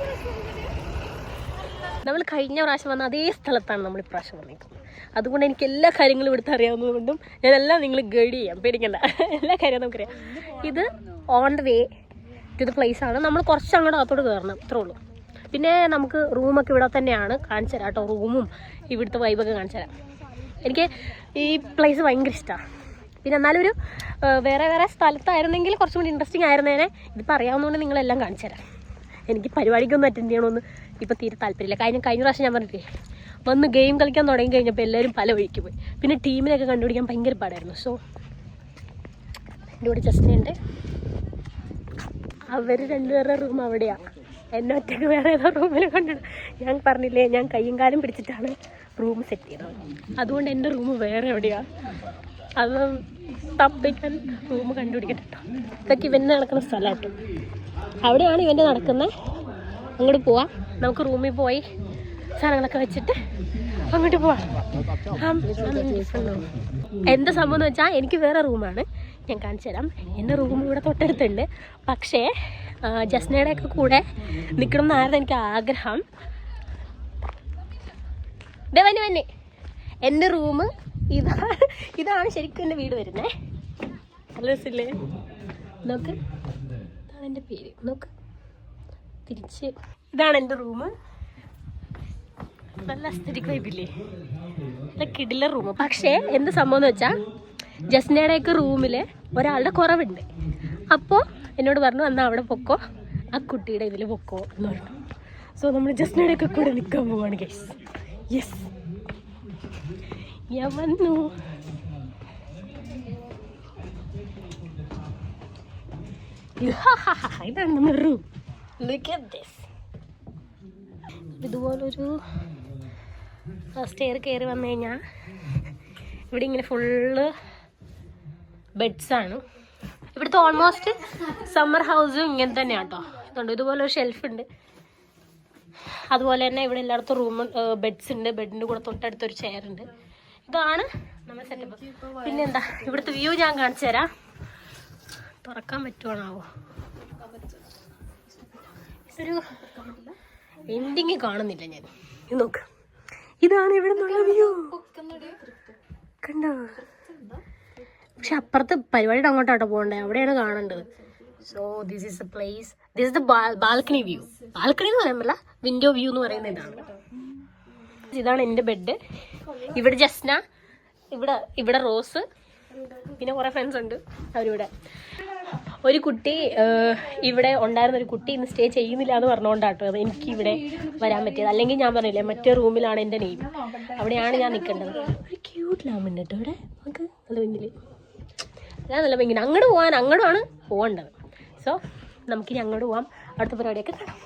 നമ്മൾ കഴിഞ്ഞ പ്രാവശ്യം വന്ന അതേ സ്ഥലത്താണ് നമ്മൾ ഇപ്രാവശ്യം വന്നിരിക്കുന്നത്. അതുകൊണ്ട് എനിക്ക് എല്ലാ കാര്യങ്ങളും ഇവിടുത്തെ അറിയാവുന്നതുകൊണ്ടും ഞാനെല്ലാം നിങ്ങൾ ഗൈഡ് ചെയ്യാം, പേടിക്കണ്ട. എല്ലാ കാര്യവും നമുക്കറിയാം. ഇത് on the way to the place ആണ്. നമ്മൾ കുറച്ച് അങ്ങോട്ട് അകത്തോട്ട് കയറണം, ഇത്രേ ഉള്ളൂ. പിന്നെ നമുക്ക് റൂമൊക്കെ ഇവിടെ തന്നെയാണ്. കാണിച്ചു തരാം കേട്ടോ, റൂമും ഇവിടുത്തെ വൈബൊക്കെ കാണിച്ചു തരാം. എനിക്ക് ഈ പ്ലേസ് ഭയങ്കര ഇഷ്ടമാണ്. പിന്നെ എന്നാലും ഒരു വേറെ സ്ഥലത്തായിരുന്നെങ്കിൽ കുറച്ചും കൂടി ഇൻട്രസ്റ്റിംഗ് ആയിരുന്നേനെ. ഇതിപ്പോൾ അറിയാവുന്നതുകൊണ്ട് നിങ്ങളെല്ലാം കാണിച്ചു തരാം. എനിക്ക് പരിപാടിക്കൊന്നും അറ്റൻഡ് ചെയ്യണമെന്ന് ഇപ്പോൾ തീരെ താല്പര്യമില്ല. കഴിഞ്ഞ പ്രാവശ്യം ഞാൻ പറഞ്ഞിട്ടേ വന്ന് ഗെയിം കളിക്കാൻ തുടങ്ങി കഴിഞ്ഞപ്പോൾ എല്ലാവരും പല വഴിക്ക് പോയി. പിന്നെ ടീമിനൊക്കെ കണ്ടുപിടിക്കാൻ ഭയങ്കര പാടായിരുന്നു. സോ എൻ്റെ കൂടെ ജസ്റ്റിനുണ്ട്. അവർ രണ്ടുപേരുടെ റൂം അവിടെയാണ്. എന്നെ ഒറ്റയ്ക്ക് വേറെ ഏതോ റൂമിൽ കൊണ്ടിടും. ഞാൻ പറഞ്ഞില്ലേ, ഞാൻ കയ്യും കാലും പിടിച്ചിട്ടാണ് റൂം സെറ്റ് ചെയ്തത്. അതുകൊണ്ട് എൻ്റെ റൂം വേറെ എവിടെയാണ്. അത് തപ്പിക്കാൻ റൂം കണ്ടുപിടിക്കട്ടെ കേട്ടോ. ഇതൊക്കെ ഇവൻ്റെ നടക്കുന്ന സ്ഥലം കേട്ടോ. അവിടെയാണ് ഇവൻ്റെ നടക്കുന്നത്. അങ്ങോട്ട് പോവാം. നമുക്ക് റൂമിൽ പോയി സാധനങ്ങളൊക്കെ വെച്ചിട്ട് അങ്ങോട്ട് പോവാം. എന്താ സംഭവം എന്ന് വെച്ചാൽ എനിക്ക് വേറെ റൂമാണ്, ഞാൻ കാണിച്ചു തരാം. എൻ്റെ റൂം ഇവിടെ തൊട്ടടുത്തുണ്ട്. പക്ഷേ ജസ്നയുടെയൊക്കെ കൂടെ നിൽക്കണം എന്നായിരുന്നു എനിക്ക് ആഗ്രഹം. വന്നെ എൻ്റെ റൂം ഇതാണ് ശരിക്കും എൻ്റെ വീട് വരുന്നത്. നല്ല രസമില്ലേ? നോക്ക്, ഇതാണ് എൻ്റെ പേര്. നോക്ക് തിരിച്ച്, ഇതാണ് എൻ്റെ റൂം. നല്ല അസ്തറ്റിക് വൈബില്ലേ? നല്ല കിടില റൂം. പക്ഷേ എന്ത് സംഭവം എന്ന് വെച്ചാൽ ജസ്നയുടെയൊക്കെ റൂമിൽ ഒരാളുടെ കുറവുണ്ട്. അപ്പോൾ എന്നോട് പറഞ്ഞു എന്നാൽ അവിടെ പൊക്കോ, ആ കുട്ടിയുടെ ഇതിൽ പൊക്കോ എന്ന് പറഞ്ഞു. സോ നമ്മൾ ജസ്നയുടെയൊക്കെ കൂടെ നിൽക്കാൻ പോവാണ് ഗൈസ്. യെസ്, ഞാൻ വന്നു. ഇതാണ് നമ്മുടെ റൂം. Look at this. ഇതുപോലൊരു സ്റ്റെയർ കയറി വന്നു കഴിഞ്ഞാൽ ഇവിടെ ഇങ്ങനെ ഫുള്ള് ബെഡ്സാണ്. ഇവിടുത്തെ ഓൾമോസ്റ്റ് സമ്മർ ഹൗസും ഇങ്ങനെ തന്നെയാണ് കേട്ടോ. ഇതുണ്ട്, ഇതുപോലെ ഒരു ഷെൽഫ് ഉണ്ട്. അതുപോലെ തന്നെ ഇവിടെ എല്ലായിടത്തും ബെഡ്സ് ഉണ്ട്. ബെഡിൻ്റെ കൂടെ തൊട്ടടുത്തൊരു ചെയർ ഉണ്ട്. ഇതാണ് നമ്മുടെ സെറ്റപ്പ്. പിന്നെന്താ ഇവിടുത്തെ വ്യൂ ഞാൻ കാണിച്ചു തരാം. തുറക്കാൻ പറ്റുവാണാവോ? ഒരു എൻഡിങ് കാണുന്നില്ല ഞാൻ. ഇത് നോക്ക്, ഇതാണ് ഇവിടെ നിന്നുള്ള വ്യൂ. കണ്ടോ? പക്ഷെ അപ്പുറത്ത് പരിപാടിയുടെ അങ്ങോട്ടാട്ടോ പോകണ്ടേ, അവിടെയാണ് കാണേണ്ടത്. So this is A place. This is the balcony view. Balcony എന്ന് പറയാൻ പറ്റില്ല, വിൻഡോ വ്യൂ എന്ന് പറയുന്നത് ഇതാണ്. ഇതാണ് എൻ്റെ ബെഡ്. ഇവിടെ ജസ്ന, ഇവിടെ റോസ്, പിന്നെ കുറേ ഫ്രണ്ട്സ് ഉണ്ട് അവരിവിടെ. ഒരു കുട്ടി ഇവിടെ ഉണ്ടായിരുന്ന ഒരു കുട്ടി ഇന്ന് സ്റ്റേ ചെയ്യുന്നില്ല എന്ന് പറഞ്ഞുകൊണ്ടാട്ടോ അത് എനിക്ക് ഇവിടെ വരാൻ പറ്റിയത്. അല്ലെങ്കിൽ ഞാൻ പറഞ്ഞില്ലേ മറ്റേ റൂമിലാണ് എൻ്റെ നെയിം, അവിടെയാണ് ഞാൻ നിൽക്കേണ്ടത്. ഒരു ക്യൂട്ട് ലാമ്പുണ്ട് കേട്ടോ ഇവിടെ. നമുക്ക് നല്ല ഭംഗിയിൽ അതാ നല്ല ഭംഗി. അങ്ങോട്ടുമാണ് പോകേണ്ടത്. സോ നമുക്കിനി അങ്ങോട്ട് പോവാം. അടുത്ത പരിപാടിയൊക്കെ കാണാം.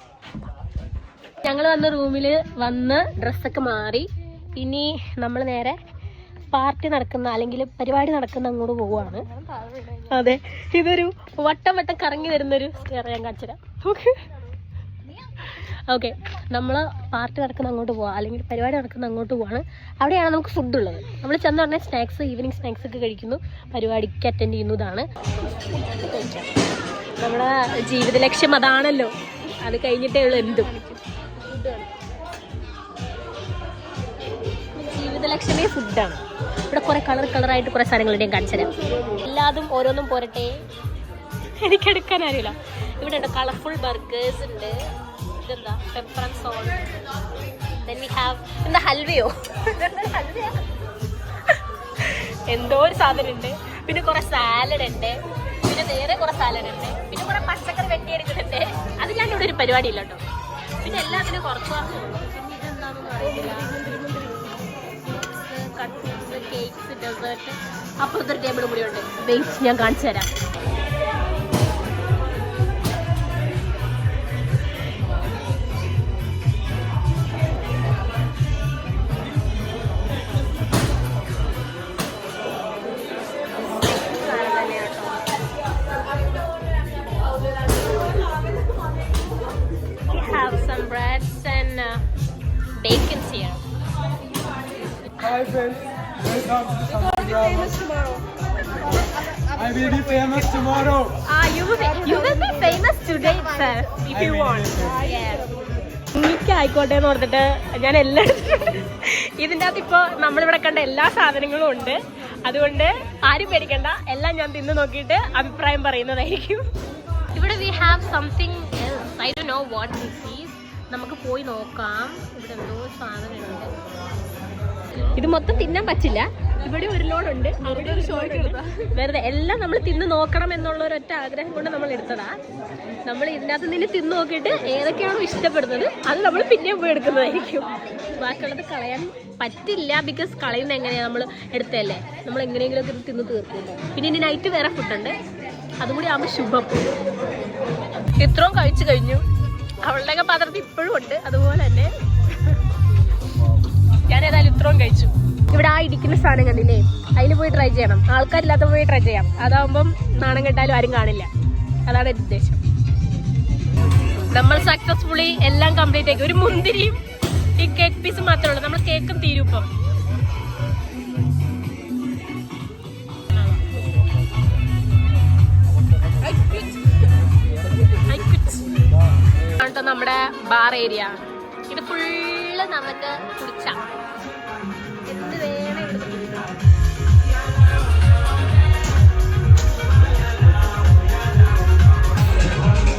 ഞങ്ങൾ വന്ന റൂമിൽ വന്ന് ഡ്രസ്സൊക്കെ മാറി ഇനി നമ്മൾ നേരെ പാർട്ടി നടക്കുന്ന അല്ലെങ്കിൽ പരിപാടി നടക്കുന്ന അങ്ങോട്ട് പോവുകയാണ്. അതെ, ഇതൊരു വട്ടം കറങ്ങി വരുന്നൊരു സ്റ്റെയർ ഞാൻ കാണിച്ചുതരാം. ഓക്കെ, നമ്മൾ പാർട്ടി നടക്കുന്ന അങ്ങോട്ട് പോവാം അല്ലെങ്കിൽ പരിപാടി നടക്കുന്ന അങ്ങോട്ട് പോവാണ്. അവിടെയാണ് നമുക്ക് ഫുഡ് ഉള്ളത്. നമ്മൾ ചെന്ന് പറഞ്ഞാൽ സ്നാക്സ്, ഈവനിങ് സ്നാക്സ് ഒക്കെ കഴിക്കുന്നു, പരിപാടിക്ക് അറ്റൻഡ് ചെയ്യുന്നതാണ്. നമ്മുടെ ജീവിത ലക്ഷ്യം അതാണല്ലോ, അത് കഴിഞ്ഞിട്ടേ ഉള്ളൂ എന്തും. ജീവിത ലക്ഷ്യമേ ഫുഡാണ്. ഇവിടെ കുറെ കളറായിട്ട് കുറെ സാധനങ്ങളുടെ ഞാൻ കാണിച്ചുതരാം. എല്ലാതും ഓരോന്നും പോരട്ടെ, എനിക്കെടുക്കാൻ അറിയില്ല. ഇവിടെ ഉണ്ട് കളർഫുൾ ബർഗേഴ്സ് ഉണ്ട്. ഇതെന്താ pepper and salt. then we have എന്താ ഹൽവയോ എന്തോ ഒരു സാധനം ഉണ്ട്. പിന്നെ കുറെ സാലഡ് ഉണ്ട്. പിന്നെ വേറെ കുറെ സാലഡ് ഉണ്ട്. പിന്നെ കുറെ പച്ചക്കറി വെട്ടിയെടുക്കുന്നുണ്ട്. അത് ഞാൻ ഇവിടെ ഒരു പരിപാടി ഇല്ല കേട്ടോ. പിന്നെ എല്ലാത്തിനും കുറച്ച് കുറച്ചുള്ളൂ. പിന്നെ ഇതെന്താണെന്ന് അറിയില്ല. Cutlets, cakes, dessert. അപ്പുറത്തൊരു ടേബിൾ കൂടി ഉണ്ട്. വെയിറ്റ്, ഞാൻ കാണിച്ചു തരാം. We have some breads and bacons here. Hi friends, welcome to Samudra. Tomorrow. I will be famous tomorrow. You will be famous today, sir, if you want. Yes. എനിക്ക് ആയിക്കോട്ടെ എന്ന് ഓർത്തിട്ട് ഞാൻ എല്ലാം ഇതിൻ്റെ അകത്ത് ഇപ്പോൾ നമ്മളിവിടെ കണ്ട എല്ലാ സാധനങ്ങളും ഉണ്ട്. അതുകൊണ്ട് ആരും പേടിക്കണ്ട, എല്ലാം ഞാൻ തിന്ന് നോക്കിയിട്ട് അഭിപ്രായം പറയുന്നതായിരിക്കും. ഇവിടെ we have something else. I don't know what this is. നമുക്ക് പോയി നോക്കാം. ഇവിടെ എന്തോ സാധനമുണ്ട്. ഇത് മൊത്തം തിന്നാൻ പറ്റില്ല. ഇവിടെ ഒരു ലോഡുണ്ട്, അവിടെ ഒരു ഷോട്ടുണ്ട്. വെറുതെ എല്ലാം നമ്മൾ തിന്ന് നോക്കണം എന്നുള്ള ഒരൊറ്റ ആഗ്രഹം കൊണ്ട് നമ്മൾ എടുത്തതാ. നമ്മൾ ഇതിനകത്ത് നിന്ന് തിന്ന് നോക്കിയിട്ട് ഏതൊക്കെയാണോ ഇഷ്ടപ്പെടുന്നത് അത് നമ്മൾ പിന്നെയും പോയി എടുക്കുന്നതായിരിക്കും. ബാക്കിയുള്ളത് കളയാൻ പറ്റില്ല. ബിക്കോസ് കളയുന്നത് എങ്ങനെയാണ്, നമ്മൾ എടുത്തല്ലേ, നമ്മൾ എങ്ങനെയെങ്കിലുമൊക്കെ ഇത് തിന്ന് തീർക്കില്ല. പിന്നെ ഇനി നൈറ്റ് വേറെ ഫുഡുണ്ട്, അതും കൂടി ആകുമ്പോൾ ശുഭം. ഇത്രയും കഴിച്ചു കഴിഞ്ഞു. അവളുടെയൊക്കെ പാത്രത്തിൽ ഇപ്പോഴും ഉണ്ട്. അതുപോലെ തന്നെ ഞാൻ ഏതായാലും ഇത്രയും കഴിച്ചു. ഇവിടെ ആ ഇരിക്കുന്ന സാധനം കണ്ടില്ലേ, അതിൽ പോയി ട്രൈ ചെയ്യണം. ആൾക്കാരില്ലാത്ത പോയി ട്രൈ ചെയ്യാം. അതാവുമ്പം നാണം കെട്ടാലും ആരും കാണില്ല. അതാണ് എൻ്റെ ഉദ്ദേശം. നമ്മൾ സക്സസ്ഫുള്ളി എല്ലാം കംപ്ലീറ്റ് ആക്കി. ഒരു മുന്തിരിയും ഈ കേക്ക് പീസ് മാത്രമേ ഉള്ളൂ. നമ്മൾ കേക്കും തീരും ഇപ്പം. നമ്മുടെ ബാർ ഏരിയ ഇത് ഫുള്ള് നമുക്ക് കുടിച്ചാം. എന്ത് വേണം ഇവിടെ കുടിക്കാം.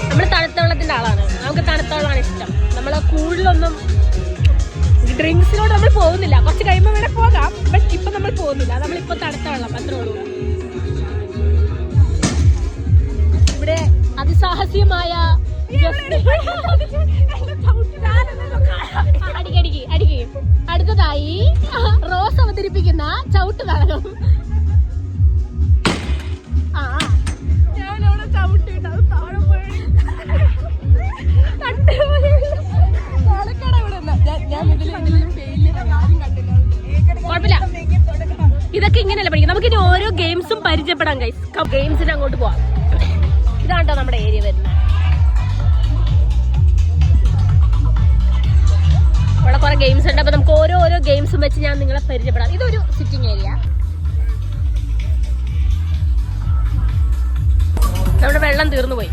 നമ്മൾ തണുത്ത വെള്ളത്തിന്റെ ആളാണ്. നമുക്ക് തണുത്ത വെള്ളമാണ് ഇഷ്ടം. നമ്മൾ കൂടുതലൊന്നും ഡ്രിങ്ക്സിനോട് നമ്മൾ പോകുന്നില്ല. കുറച്ച് കഴിയുമ്പോൾ വേണേൽ പോകാം, ബട്ട് ഇപ്പൊ നമ്മൾ പോകുന്നില്ല. നമ്മളിപ്പോ തണുത്ത വെള്ളം അത്രേ ഉള്ളൂ. ഇവിടെ അതിസാഹസ്യമായ അടിക്കടിക്ക് അടുത്തതായി റോസ് അവതരിപ്പിക്കുന്ന ചവിട്ട് നാടകം. ഞാനവിടെ ചവിട്ടിട്ട് അത് താഴെ പോയി. കുഴപ്പമില്ല, ഇതൊക്കെ ഇങ്ങനെയല്ല പഠിക്കും. നമുക്കിനി ഓരോ ഗെയിംസും പരിചയപ്പെടാം ഗൈസ്. ഗെയിംസിന് അങ്ങോട്ട് പോവാം. ഇതാണ്ടോ നമ്മുടെ ഏരിയ വരുന്നത്. ഇവിടെ കുറെ ഗെയിംസ് ഉണ്ട്. അപ്പൊ നമുക്ക് ഓരോ ഗെയിംസും വെച്ച് ഞാൻ നിങ്ങളെ പരിചയപ്പെടാം. ഇതൊരു സിറ്റിംഗ് ഏരിയ. നമ്മുടെ വെള്ളം തീർന്നു പോയി.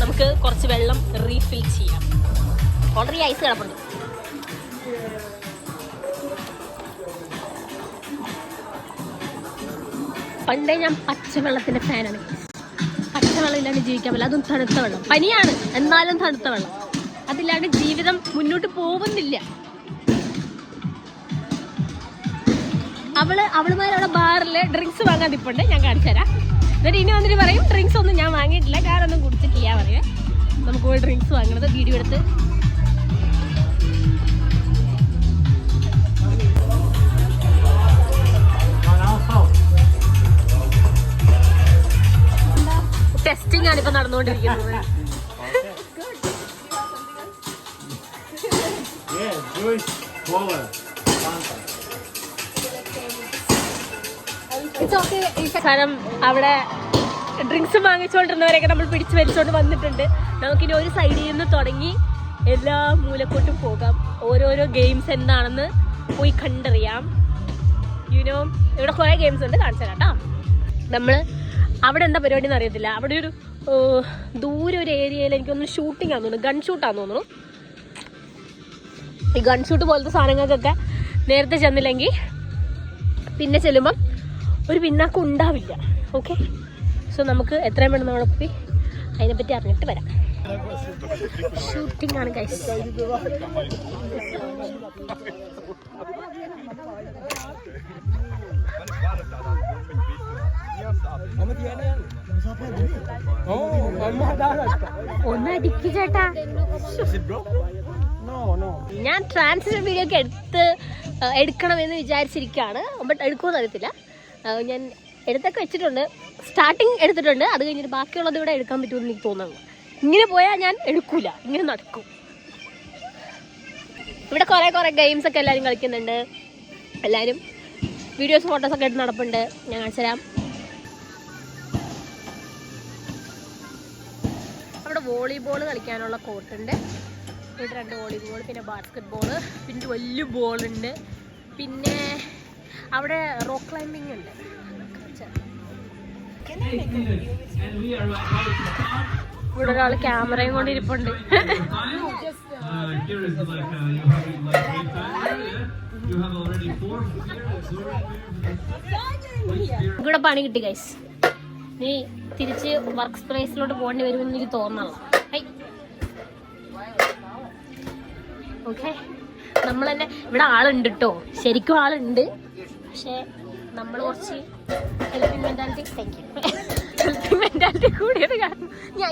നമുക്ക് കുറച്ച് വെള്ളം റീഫിൽ ചെയ്യാം. ഓൾറെഡി ഐസ് കിടപ്പുണ്ട്. പണ്ടേ ഞാൻ പച്ചവെള്ളത്തിന്റെ ഫാനാണ്. പച്ചവെള്ളം ഇല്ലാണ്ട് ജീവിക്കാൻ പറ്റില്ല. അതും തണുത്ത വെള്ളം. പനിയാണ്, എന്നാലും തണുത്ത വെള്ളം. അതില്ലാണ്ട് ജീവിതം മുന്നോട്ട് പോകുന്നില്ല. അവളുമാരവിടെ ബാറില് ഡ്രിങ്ക്സ് വാങ്ങാൻ നിൽപ്പുണ്ട്. ഞാൻ കാണിച്ചു തരാം. എന്നിട്ട് ഇനി വന്നിട്ട് പറയും ഡ്രിങ്ക്സ് ഒന്നും ഞാൻ വാങ്ങിയിട്ടില്ല, ഞാനൊന്നും കുടിച്ചിട്ടില്ല പറയുക. നമുക്ക് പോയി ഡ്രിങ്ക്സ് വാങ്ങണത് വീഡിയോ എടുത്ത്. ടെസ്റ്റിംഗ് ആണ് ഇപ്പൊ നടന്നുകൊണ്ടിരിക്കുന്നത്. കാരണം അവിടെ ഡ്രിങ്ക്സ് വാങ്ങിച്ചുകൊണ്ടിരുന്നവരെയൊക്കെ നമ്മൾ പിടിച്ചു വലിച്ചുകൊണ്ട് വന്നിട്ടുണ്ട്. നമുക്കിനി ഒരു സൈഡിൽ നിന്ന് തുടങ്ങി എല്ലാ മൂലക്കോട്ടും പോകാം. ഓരോരോ ഗെയിംസ് എന്താണെന്ന് പോയി കണ്ടറിയാം. യുനോ ഇവിടെ കുറെ ഗെയിംസ് ഉണ്ട്, കാണിച്ചു തരാം കേട്ടോ. നമ്മൾ അവിടെ എന്താ പരിപാടി എന്ന് അറിയത്തില്ല. അവിടെ ഒരു ദൂരെ ഒരു ഏരിയയിൽ എനിക്കൊന്ന് ഷൂട്ടിംഗ് ആണെന്ന് തോന്നുന്നു, ഗൺ ഷൂട്ടാന്ന് തോന്നുന്നു. ഈ ഗൺ ഷൂട്ട് പോലത്തെ സാധനങ്ങൾക്കൊക്കെ നേരത്തെ ചെന്നില്ലെങ്കിൽ പിന്നെ ചെല്ലുമ്പം ഒരു പിന്നാക്കം ഉണ്ടാവില്ല. ഓക്കെ, സോ നമുക്ക് എത്രയും വേണം നമ്മളെ പോയി അതിനെപ്പറ്റി അറിഞ്ഞിട്ട് വരാം. ഷൂട്ടിംഗ് ആണ് ഗൈസ്. ഒന്നടിക്ക് ചേട്ടാ. ഞാൻ ട്രാൻസ്ജെൻഡർ വീഡിയോ ഒക്കെ എടുക്കണമെന്ന് വിചാരിച്ചിരിക്കുകയാണ്, ബട്ട് എടുക്കുമെന്ന് അറിയത്തില്ല. ഞാൻ എടുത്തൊക്കെ വെച്ചിട്ടുണ്ട്, സ്റ്റാർട്ടിങ് എടുത്തിട്ടുണ്ട്. അത് കഴിഞ്ഞിട്ട് ബാക്കിയുള്ളത് ഇവിടെ എടുക്കാൻ പറ്റുമെന്ന് എനിക്ക് തോന്നുന്നു. ഇങ്ങനെ പോയാൽ ഞാൻ എടുക്കൂല, ഇങ്ങനെ നടക്കും. ഇവിടെ കുറേ ഗെയിംസ് ഒക്കെ എല്ലാവരും കളിക്കുന്നുണ്ട്. എല്ലാവരും വീഡിയോസ് ഫോട്ടോസൊക്കെ എടുത്ത് നടപ്പുണ്ട്. ഞാൻ കാണിച്ചു തരാം. അവിടെ വോളിബോൾ കളിക്കാനുള്ള കോർട്ടുണ്ട്. ഇവിടെ 2 വോളിബോൾ, പിന്നെ ബാസ്കറ്റ് ബോൾ, പിന്നെ വലിയ ബോളുണ്ട്. പിന്നെ അവിടെ റോക്ക് ക്ലൈമ്പിംഗ് ഉണ്ട്. ഇവിടെ ഒരാള് ക്യാമറയും കൊണ്ട് ഇരിപ്പുണ്ട്. ഇവിടെ പണി കിട്ടി ഗൈസ്. നീ തിരിച്ച് വർക്ക് സ്പേസിലോട്ട് പോകേണ്ടി വരുമെന്ന് എനിക്ക് തോന്നണം. ഓക്കെ, നമ്മൾ തന്നെ ഇവിടെ ആളുണ്ട് കേട്ടോ, ശരിക്കും ആളുണ്ട്. പക്ഷെ നമ്മൾ കുറച്ച് helping mentality, thank you, helping mentality കൂടിയത് കാരണം ഞാൻ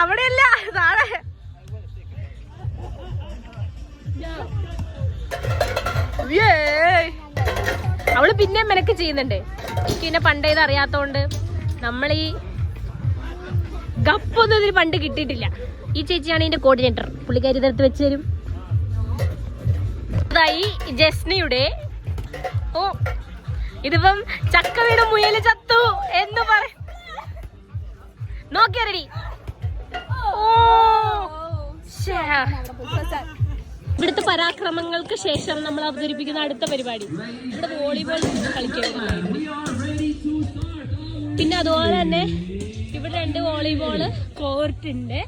അവിടെയല്ല നാളെ അവള് പിന്നെ മെനക്ക് ചെയ്യുന്നുണ്ട്. എനിക്ക് പിന്നെ പണ്ടേ ഇത് അറിയാത്തോണ്ട് നമ്മൾ ഈ ഗപ്പൊന്നും ഇതിന് പണ്ട് കിട്ടിയിട്ടില്ല. ഈ ചേച്ചിയാണ് ഇതിന്റെ കോർഡിനേറ്റർ, പുള്ളിക്കാരി ഇതെടുത്ത് വെച്ച് തരും. അതായി ജസ്നയുടെ ഓ ഇതിപ്പം ചക്ക വീട് മുയല് ചത്തു എന്ന് പറ നോക്കിയറടി. ഇവിടുത്തെ പരാക്രമങ്ങൾക്ക് ശേഷം നമ്മൾ അവതരിപ്പിക്കുന്ന അടുത്ത പരിപാടി ഇവിടെ വോളിബോൾ കളിക്കുകയാണ്. പിന്നെ അതുപോലെ തന്നെ ഇവിടെ 2 വോളിബോള് കോർട്ട് ഉണ്ട്.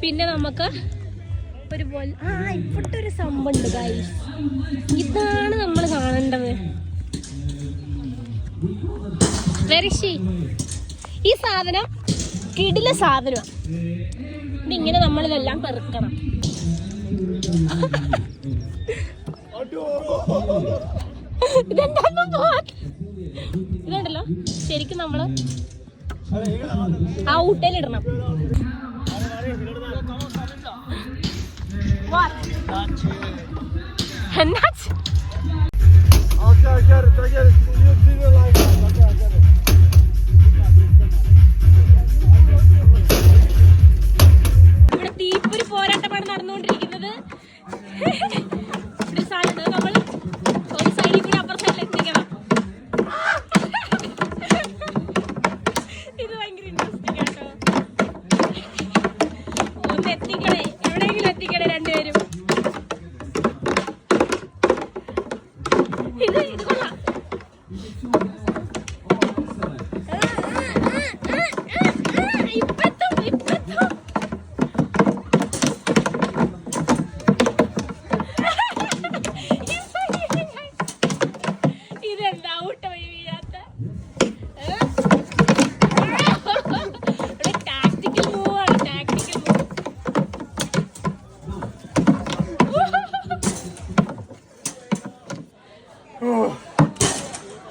പിന്നെ നമുക്ക് ഒരു ഇവിടുത്തെ ഒരു സംഭവമുണ്ട് ഗൈസ്, ഇതാണ് നമ്മൾ കാണേണ്ടത്. വെരിഷി ഈ സാധനം കിടില സാധനമാണ്. ഇങ്ങനെ നമ്മളിതെല്ലാം പെറുക്കണം. ഇതുണ്ടല്ലോ ശരിക്കും നമ്മള് ആ ഊട്ടയിലിടണം. എന്താ ഇവിടെ തീപ്പൊരി പോരാട്ടമാണ് നടന്നുകൊണ്ടിരിക്കുന്നത്. ഒരു സാധനം നമ്മൾ ഒരു സൈഡിൽ കൂടി അപ്പുറ സൈഡിൽ എത്തിക്കണം. ഇത് ഭയങ്കര ഇൻട്രസ്റ്റിംഗ് ആട്ടോ. ഒന്ന് എത്തിക്കണേ, എവിടെയെങ്കിലും എത്തിക്കണേ രണ്ടുപേരും. ഇത് കൊള്ളാം. ഇതെന്താ ഊട്ട വഴി വീഴാത്ത ടാക്ടിക്കൽ മൂവാണ്, ടാക്ടിക്കൽ മൂവ്.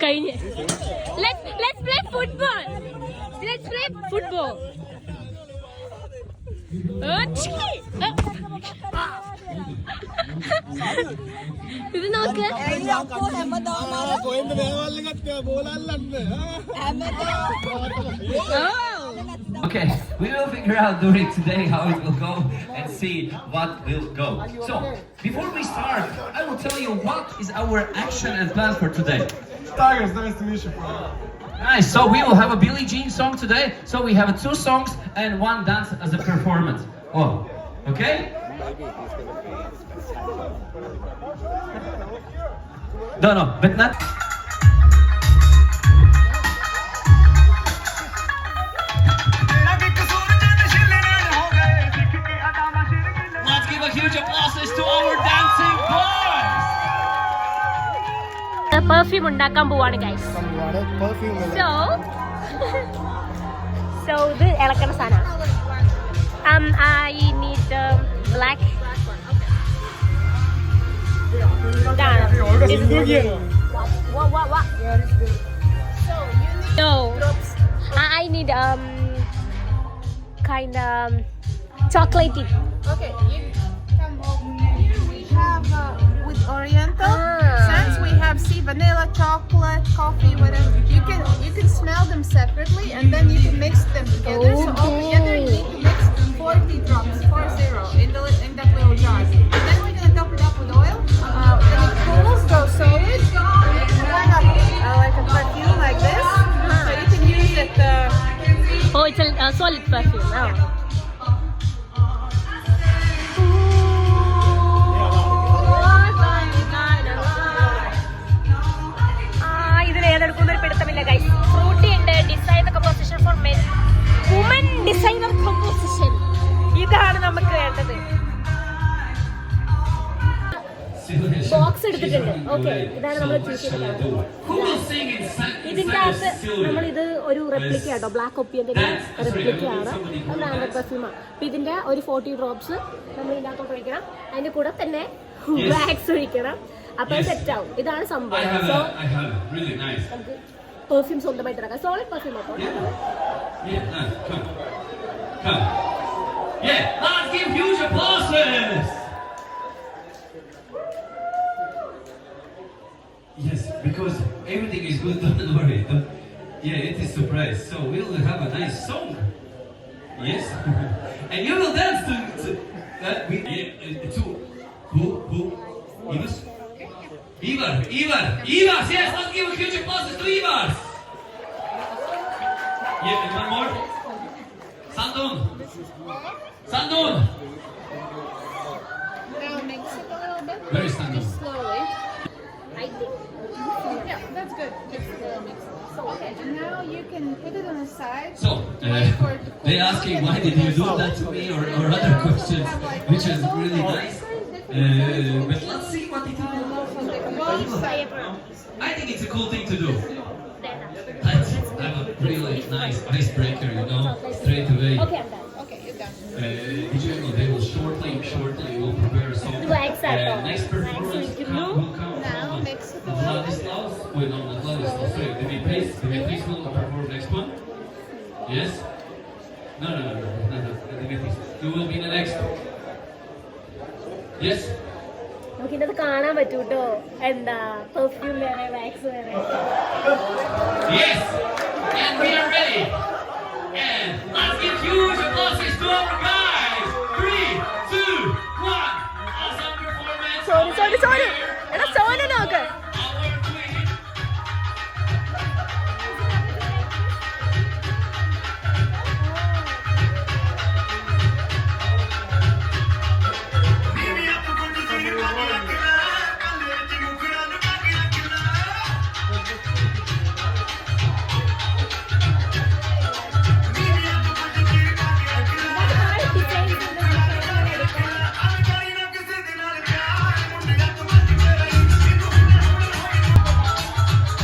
കഴിഞ്ഞ് let's play football. Let's play football. ഇത് നോക്ക്. Okay, we will figure out during today how it will go and see what will go. So, before we start, I will tell you what is our action and plan for today. Tigers, nice to meet you. Nice, so we will have a Billie Jean song today. So we have 2 songs and 1 dance as a performance. Oh, okay? No, but not... Let's give a huge applause to our dancing boys! Perfume ഉണ്ടാക്കാൻ പോവാണ് guys. So ഇത് ഇളക്കണ സാധനമാണ്. I need black. No, I need kind of chocolatey. Okay, you come over here. We have with Oriental scents. We have sea vanilla, chocolate, coffee, whatever. You can smell them separately, and then you can mix them together. So altogether, you need to mix 40 drops, 40 in that little jar. And then we're gonna top it up with oil. When it cools, go solid. You can warm up like a perfume like this. So you can use it. Oh, it's a solid perfume. Oh. കേട്ടത്. Box എടുത്തിട്ടുണ്ട്. Okay, ഇതാണ് നമ്മൾ choose ചെയ്തത്. ഇതിന്റെ അകത്ത് നമ്മളിത് ഒരു replica ആട്ടോ, ബ്ലാക്ക് ഒപ്പിയന്റെ റെപ്ലിക്കയാണ്. ബ്രാൻഡഡ് പെർഫ്യൂമാണ്. അപ്പൊ ഇതിന്റെ ഒരു 40 ഡ്രോപ്സ് നമ്മൾ ഇതിന്റെ അകത്തോട്ട് ഒഴിക്കണം. അതിന്റെ കൂടെ തന്നെ വാക്സ് ഒഴിക്കണം. അപ്പൊ സെറ്റ് ആവും. ഇതാണ് സംഭവം. സോ നമുക്ക് പെർഫ്യൂം സ്വന്തമായിട്ട് ഇറക്കാം. സോളിഡ് പെർഫ്യൂം ആട്ടോ. Yes, because everything is good, don't worry. Yeah, it is surprise. So we will have a nice song. Yes, and you will dance to who? Ivars? Ivar. Yes, let's give a huge applause to Ivars. Yeah, and one more. Sandon. Now mix it a little bit. Where is Sandon? Just slowly. I think Yeah, that's good. Just mix it. So, okay. And now you can put it on the side. So, Wait for it to cool they down. asking why did you do that to me or other questions, which is really nice. But let's see what it will I think it's a cool thing to do. Let's have a really nice icebreaker, straight away. okay, I'm done. Okay, you're done. Did you know they will shortly will prepare a song. Exactly. Nice performance will come Now from mix it a little bit. Vladislav. Wait, no, not Vladislav. Sorry, Dimitris will perform next one. Yes? No, Dimitris. You will be the next. Yes? നമുക്ക് ഇന്നത് കാണാൻ പറ്റൂ കേട്ടോ. എന്താ perfume വേറെ, wax വേറെ. Yes! And we are ready! And let's give huge applause to our guys! 3, 2, 1! Awesome performance! Sonu എടാ സോനു നോക്ക്. Our queen!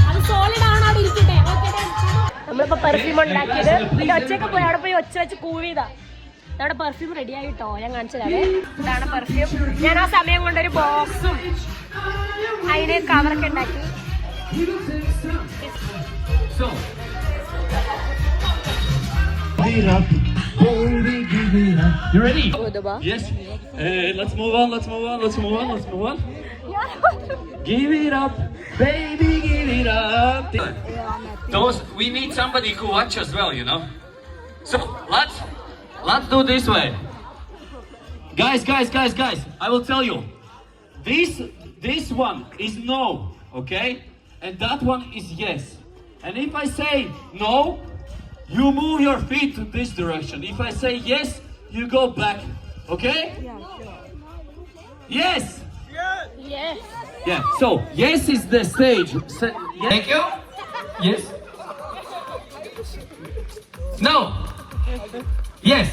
അത് സോളിഡ് ആണോ അവിടെ ഇരിക്കട്ടെ. നമ്മളിപ്പോ പെർഫ്യൂം ഉണ്ടാക്കിയത് ഇതിന്റെ ഒച്ചയൊക്കെ പോയി അവിടെ പോയി ഒച്ച വെച്ച് കൂവിയതാ. നമ്മുടെ പെർഫ്യൂം റെഡി ആയിട്ടോ, ഞാൻ കാണിച്ചു തരാവേ. ഇതാണ് പെർഫ്യൂം. ഞാൻ ആ സമയം കൊണ്ടൊരു ബോക്സും അതിന് കവറൊക്കെ ഉണ്ടാക്കി. So, you ready? Yes. Let's move on. Give it up, baby, give it up. We need somebody who watch as well, So let's do this way. Guys. I will tell you. This one is no, okay? And that one is yes. And if I say no, you move your feet to this direction. If I say yes, you go back. Okay? Yes. Yes. Yeah. So yes is the stage. Thank you. Yes. No. Yes.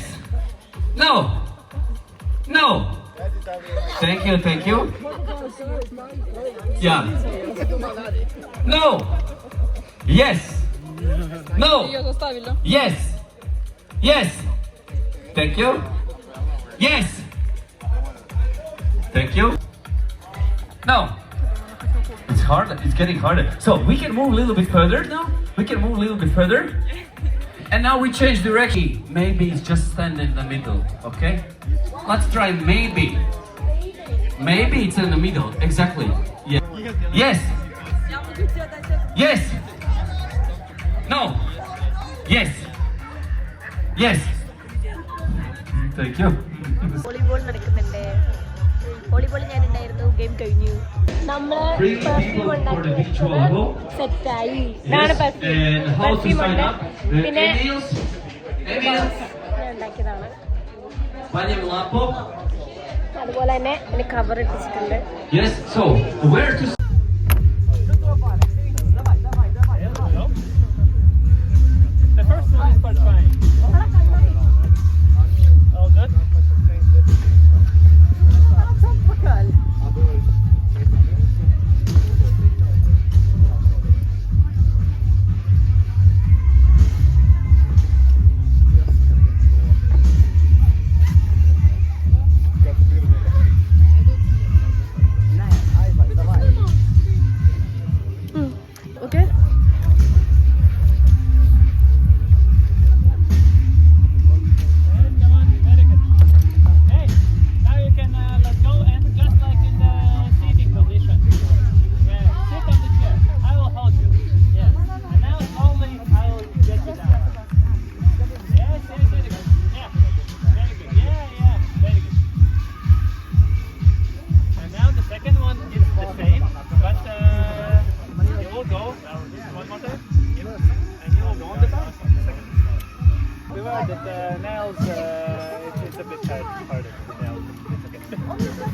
No. Thank you. Yeah. No. Yes. No. Yes. Thank you. Yes. Thank you. No. It's harder. It's getting harder. So we can move a little bit further now. And now we change direction. Maybe it's just stand in the middle. Okay? Let's try maybe. Maybe it's in the middle. Exactly. Yeah. Yes. No. Yes. Thank you. Volleyball നടക്കുന്നുണ്ട്. Volleyball ഞാൻ ഉണ്ടായിരുന്നു, game കഴിഞ്ഞു. നമ്മള് perfume ഉണ്ടാക്കിയത് സെറ്റായി. ഇതാണ് perfume ഉണ്ട്. പിന്നെ ഞാൻ ഉണ്ടാക്കിയതാണ്. അതുപോലെ തന്നെ ഇതിന് കവർ ഇട്ടിട്ടുണ്ട്. Yes. So where to? The first one is quite fine. All good?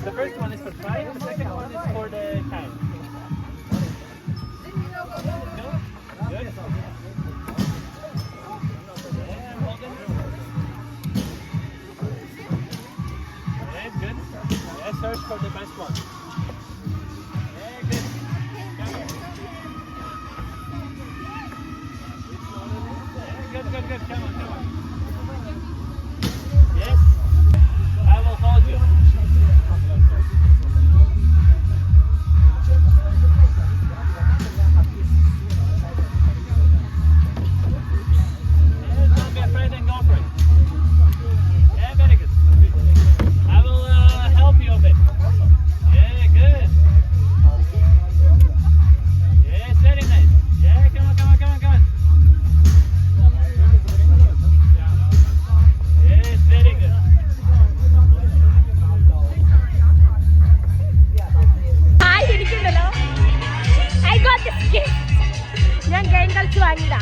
The first one is for try, the second one is for the time. Good. Yeah, well done. Yeah, good. Yeah, search for the best one. Yeah, good. Good, good, good. Come on, come on. Yes. I will hold you. Yes, don't be afraid and go for it. Yeah, very good. I will help you a bit. Yeah, good. Yes, very nice. Yeah, come on, come on, come on, come on. Yes, very good. Hi ഇരിക്കുന്നുണ്ടല്ലോ. I got this gift. ഞാൻ game കളിച്ച് വാങ്ങിയതാ.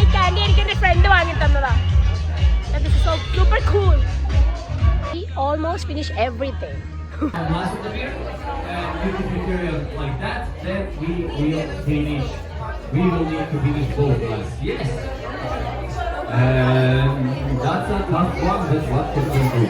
ഈ candy എനിക്ക് എൻ്റെ front വാങ്ങി തന്നതാ. This is so super cool. We almost finished everything. Last of the beer, and you can prepare it like that. Then we will finish. We will need to finish both glass. Yes. That's a tough one, but what can we do?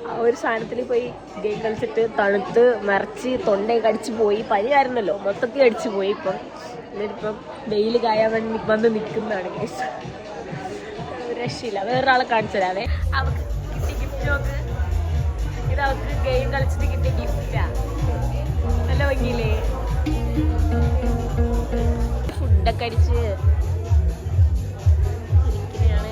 ആ ഒരു സാധനത്തിൽ പോയി game കളിച്ചിട്ട് തണുത്ത് മറിച്ച് തൊണ്ടയൊക്കെ അടിച്ച് പോയി. പനിയായിരുന്നല്ലോ, മൊത്തത്തിൽ അടിച്ച് പോയി. ഇപ്പം എന്നിട്ടിപ്പം വെയിൽ കായാൻ വേണ്ടി വന്ന് നിൽക്കുന്നതാണ് കേസ്. രക്ഷയില്ല. വേറൊരാളെ കാണിച്ചു തരാവേ. അവർക്ക് കിട്ടിയ ഗിഫ്റ്റ് നോക്ക്. ഇത് അവർക്ക് ഗെയിം കളിച്ചിട്ട് കിട്ടിയ ഗിഫ്റ്റാ. നല്ല ഭംഗിയില്ലേ? ഫുഡൊക്കെ അടിച്ച് ഇരിക്കുന്നതാണ്.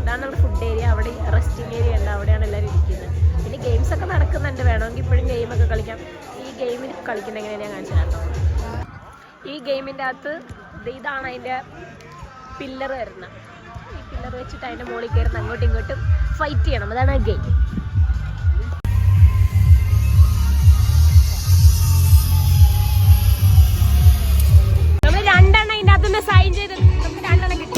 ഇതാണ് നമ്മുടെ ഫുഡ് ഏരിയ. അവിടെ റെസ്റ്റിംഗ് ഏരിയ ഉണ്ട്, അവിടെയാണ് എല്ലാവരും ഇരിക്കുന്നത്. പിന്നെ ഗെയിംസ് ഒക്കെ നടക്കുന്നുണ്ട്. വേണമെങ്കിൽ ഇപ്പോഴും ഗെയിമൊക്കെ കളിക്കാം. ഈ ഗെയിമിൽ കളിക്കുന്നത് എങ്ങനെയാണ് ഞാൻ കാണിച്ചു തരാം. ഈ ഗെയിമിൻ്റെ അകത്ത് ഇതാണ് അതിൻ്റെ പില്ലർ വരുന്നത്. ഈ പില്ലർ വെച്ചിട്ട് അതിൻ്റെ മുകളിൽ കയറുന്ന അങ്ങോട്ടും ഇങ്ങോട്ടും ഫൈറ്റ് ചെയ്യണം. അതാണ് ആ ഗെയിം. നമ്മൾ രണ്ടെണ്ണം അതിൻ്റെ അകത്തുനിന്ന് സൈൻ ചെയ്ത് നമുക്ക് രണ്ടെണ്ണം കിട്ടി.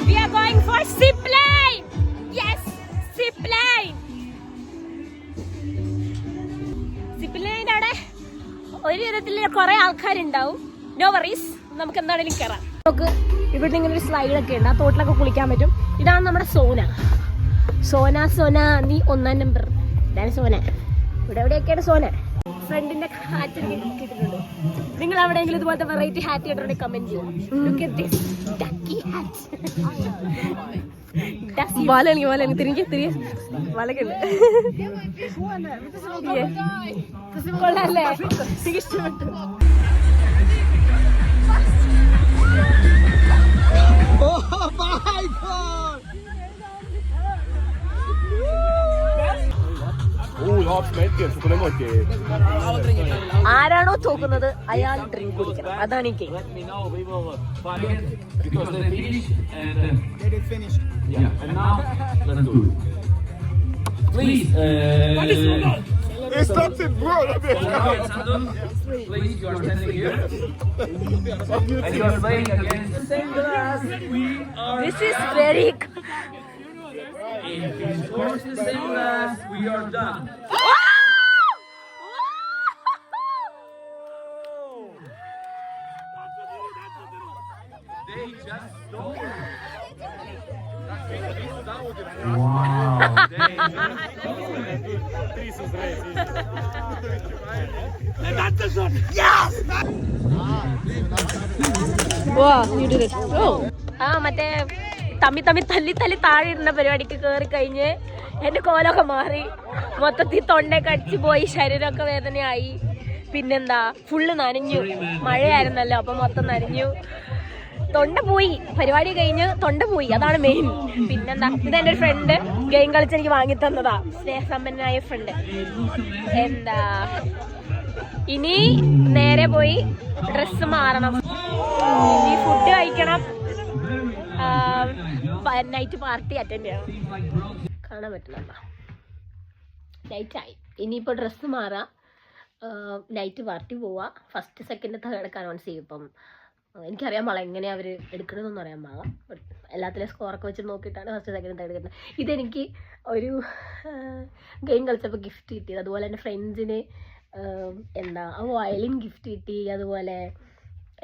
We are going for zip line. Yes, zip line. Zip line അവിടെ ഒരു വിധത്തിൽ കുറെ ആൾക്കാരുണ്ടാവും. നോ വറീസ്, നമുക്ക് എന്താണെങ്കിലും കയറാം. നമുക്ക് ഇവിടെ ഇങ്ങനെ ഒരു സ്ലൈഡൊക്കെ ഉണ്ട്. ആ തോട്ടിലൊക്കെ കുളിക്കാൻ പറ്റും. ഇതാണ് നമ്മുടെ സോന. സോന നീ 1-ാം നമ്പർ. ഇതാണ് സോന. ഇവിടെ എവിടെയൊക്കെയാണ് സോന. ഫ്രണ്ടിന്റെ ഹാറ്റ് കിട്ടിയിട്ടുണ്ട്. നിങ്ങൾ എവിടെയെങ്കിലും ഇതുപോലത്തെ വെറൈറ്റി ഹാറ്റ് കിട്ടുന്നുണ്ടെങ്കിൽ കമന്റ് ചെയ്യും. Look at this ducky hat. വാലണെങ്കിൽ തിരികെ വലക്കുണ്ട്. കൊള്ളാല്ലേ? എനിക്ക് ഇഷ്ടപ്പെട്ടു. ആരാണോ തോക്കുന്നത് അയാൾ ഡ്രിങ്ക് കുടിക്കണം. അതാണ് ഈ game. It stopped it, bro. Please, you are standing here. And you are playing against the same glass. We are. This is very If you score the same glass, we are done. They just stole it. Wow. They just stole ആ മറ്റേ തമ്മി തല്ലി താഴെ ഇടുന്ന പരിപാടിക്ക് കയറി കഴിഞ്ഞ് എൻ്റെ കോലമൊക്കെ മാറി, മൊത്തത്തിൽ തൊണ്ടയൊക്കെ അടിച്ചു പോയി, ശരീരമൊക്കെ വേദനയായി. പിന്നെന്താ, ഫുള്ള് നനഞ്ഞു, മഴയായിരുന്നല്ലോ, അപ്പം മൊത്തം നനഞ്ഞു, തൊണ്ട പോയി. പരിപാടി കഴിഞ്ഞ് തൊണ്ട പോയി, അതാണ് മെയിൻ. പിന്നെന്താ, ഇത് എൻ്റെ ഒരു ഫ്രണ്ട് ഗെയിം കളിച്ച് എനിക്ക് വാങ്ങി തന്നതാ, സ്നേഹസമ്പന്നനായ ഫ്രണ്ട്. എന്താ, ഇനി നേരെ പോയി ഡ്രസ്സ് മാറണം, ഇനി ഫുഡ് കഴിക്കണം, നൈറ്റ് പാർട്ടി അറ്റൻഡ് ചെയ്യണം. കാണാൻ പറ്റുന്നുണ്ടോ? നൈറ്റായി. ഇനിയിപ്പോൾ ഡ്രസ്സ് മാറാം, നൈറ്റ് പാർട്ടി പോവാ. ഫസ്റ്റ് സെക്കൻഡ് തേർഡ് അനൗൺസ് ചെയ്യും. ഇപ്പം എനിക്കറിയാൻ പാടില്ല എങ്ങനെയാണ് അവർ എടുക്കണമെന്നൊന്നും അറിയാൻ പാടില്ല. എല്ലാത്തിലും സ്കോറൊക്കെ വെച്ച് നോക്കിയിട്ടാണ് ഫസ്റ്റ് സെക്കൻഡ് തേർഡ് കിട്ടുന്നത്. ഇതെനിക്ക് ഒരു ഗെയിം കളിച്ചപ്പോൾ ഗിഫ്റ്റ് കിട്ടിയത്. അതുപോലെ എൻ്റെ ഫ്രണ്ട്സിന് എന്താ വയലിൻ ഗിഫ്റ്റ് കിട്ടി. അതുപോലെ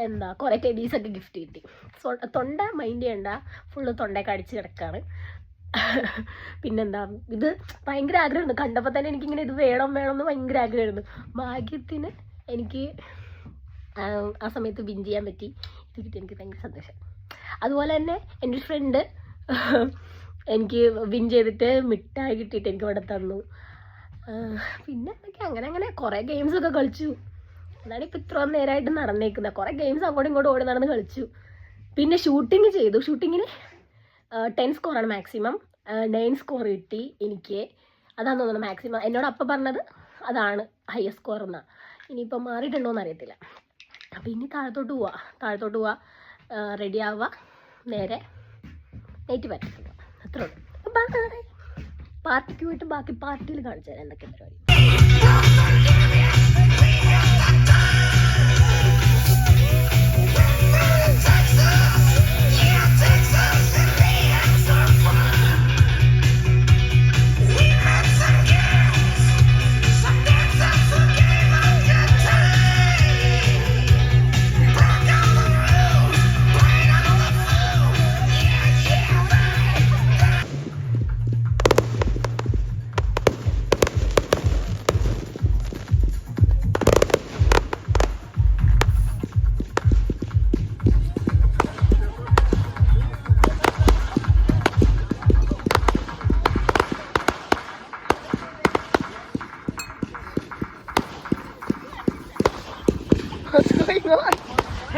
എന്താ കുറേ ടെഡീസൊക്കെ ഗിഫ്റ്റ് കിട്ടി. തൊണ്ട മൈൻഡ് ചെയ്യണ്ട, ഫുള്ള് തൊണ്ടയൊക്കെ അടിച്ച് കിടക്കുകയാണ്. പിന്നെന്താ, ഇത് ഭയങ്കര ആഗ്രഹമായിരുന്നു. കണ്ടപ്പോൾ തന്നെ എനിക്കിങ്ങനെ ഇത് വേണം എന്ന് ഭയങ്കര ആഗ്രഹമായിരുന്നു. ഭാഗ്യത്തിന് എനിക്ക് ആ സമയത്ത് വിൻ ചെയ്യാൻ പറ്റി. ഇത് കിട്ടി, എനിക്ക് ഭയങ്കര സന്തോഷം. അതുപോലെ തന്നെ എൻ്റെ ഒരു ഫ്രണ്ട് എനിക്ക് വിൻ ചെയ്തിട്ട് മിഠായി കിട്ടിയിട്ട് എനിക്ക് ഇവിടെ തന്നു. പിന്നെ എന്തൊക്കെ അങ്ങനെ കുറേ ഗെയിംസൊക്കെ കളിച്ചു. അതാണ് ഇപ്പോൾ ഇത്രയും നേരമായിട്ട് നടന്നേക്കുന്നത്. കുറേ ഗെയിംസ് അങ്ങോട്ടും ഇങ്ങോട്ടും ഓടി നടന്ന് കളിച്ചു. പിന്നെ ഷൂട്ടിങ് ചെയ്തു. ഷൂട്ടിങ്ങിന് 10 സ്കോറാണ് മാക്സിമം. 9 സ്കോർ കിട്ടി എനിക്ക്. അതാണെന്ന് തോന്നുന്നു മാക്സിമം. എന്നോട് അപ്പം പറഞ്ഞത് അതാണ് ഹയസ്റ്റ് സ്കോർ എന്നാണ്. ഇനിയിപ്പം മാറിയിട്ടുണ്ടോയെന്ന് അറിയത്തില്ല. അപ്പോൾ ഇനി താഴത്തോട്ട് പോവാ, റെഡി ആവുക, നേരെ നൈറ്റ് പാർട്ടിക്ക്. അത്രേ ഉള്ളൂ. പാർട്ടിക്ക് പോയിട്ട് ബാക്കി പാർട്ടിയിൽ കാണിച്ചു തരാം എന്തൊക്കെ പരിപാടി.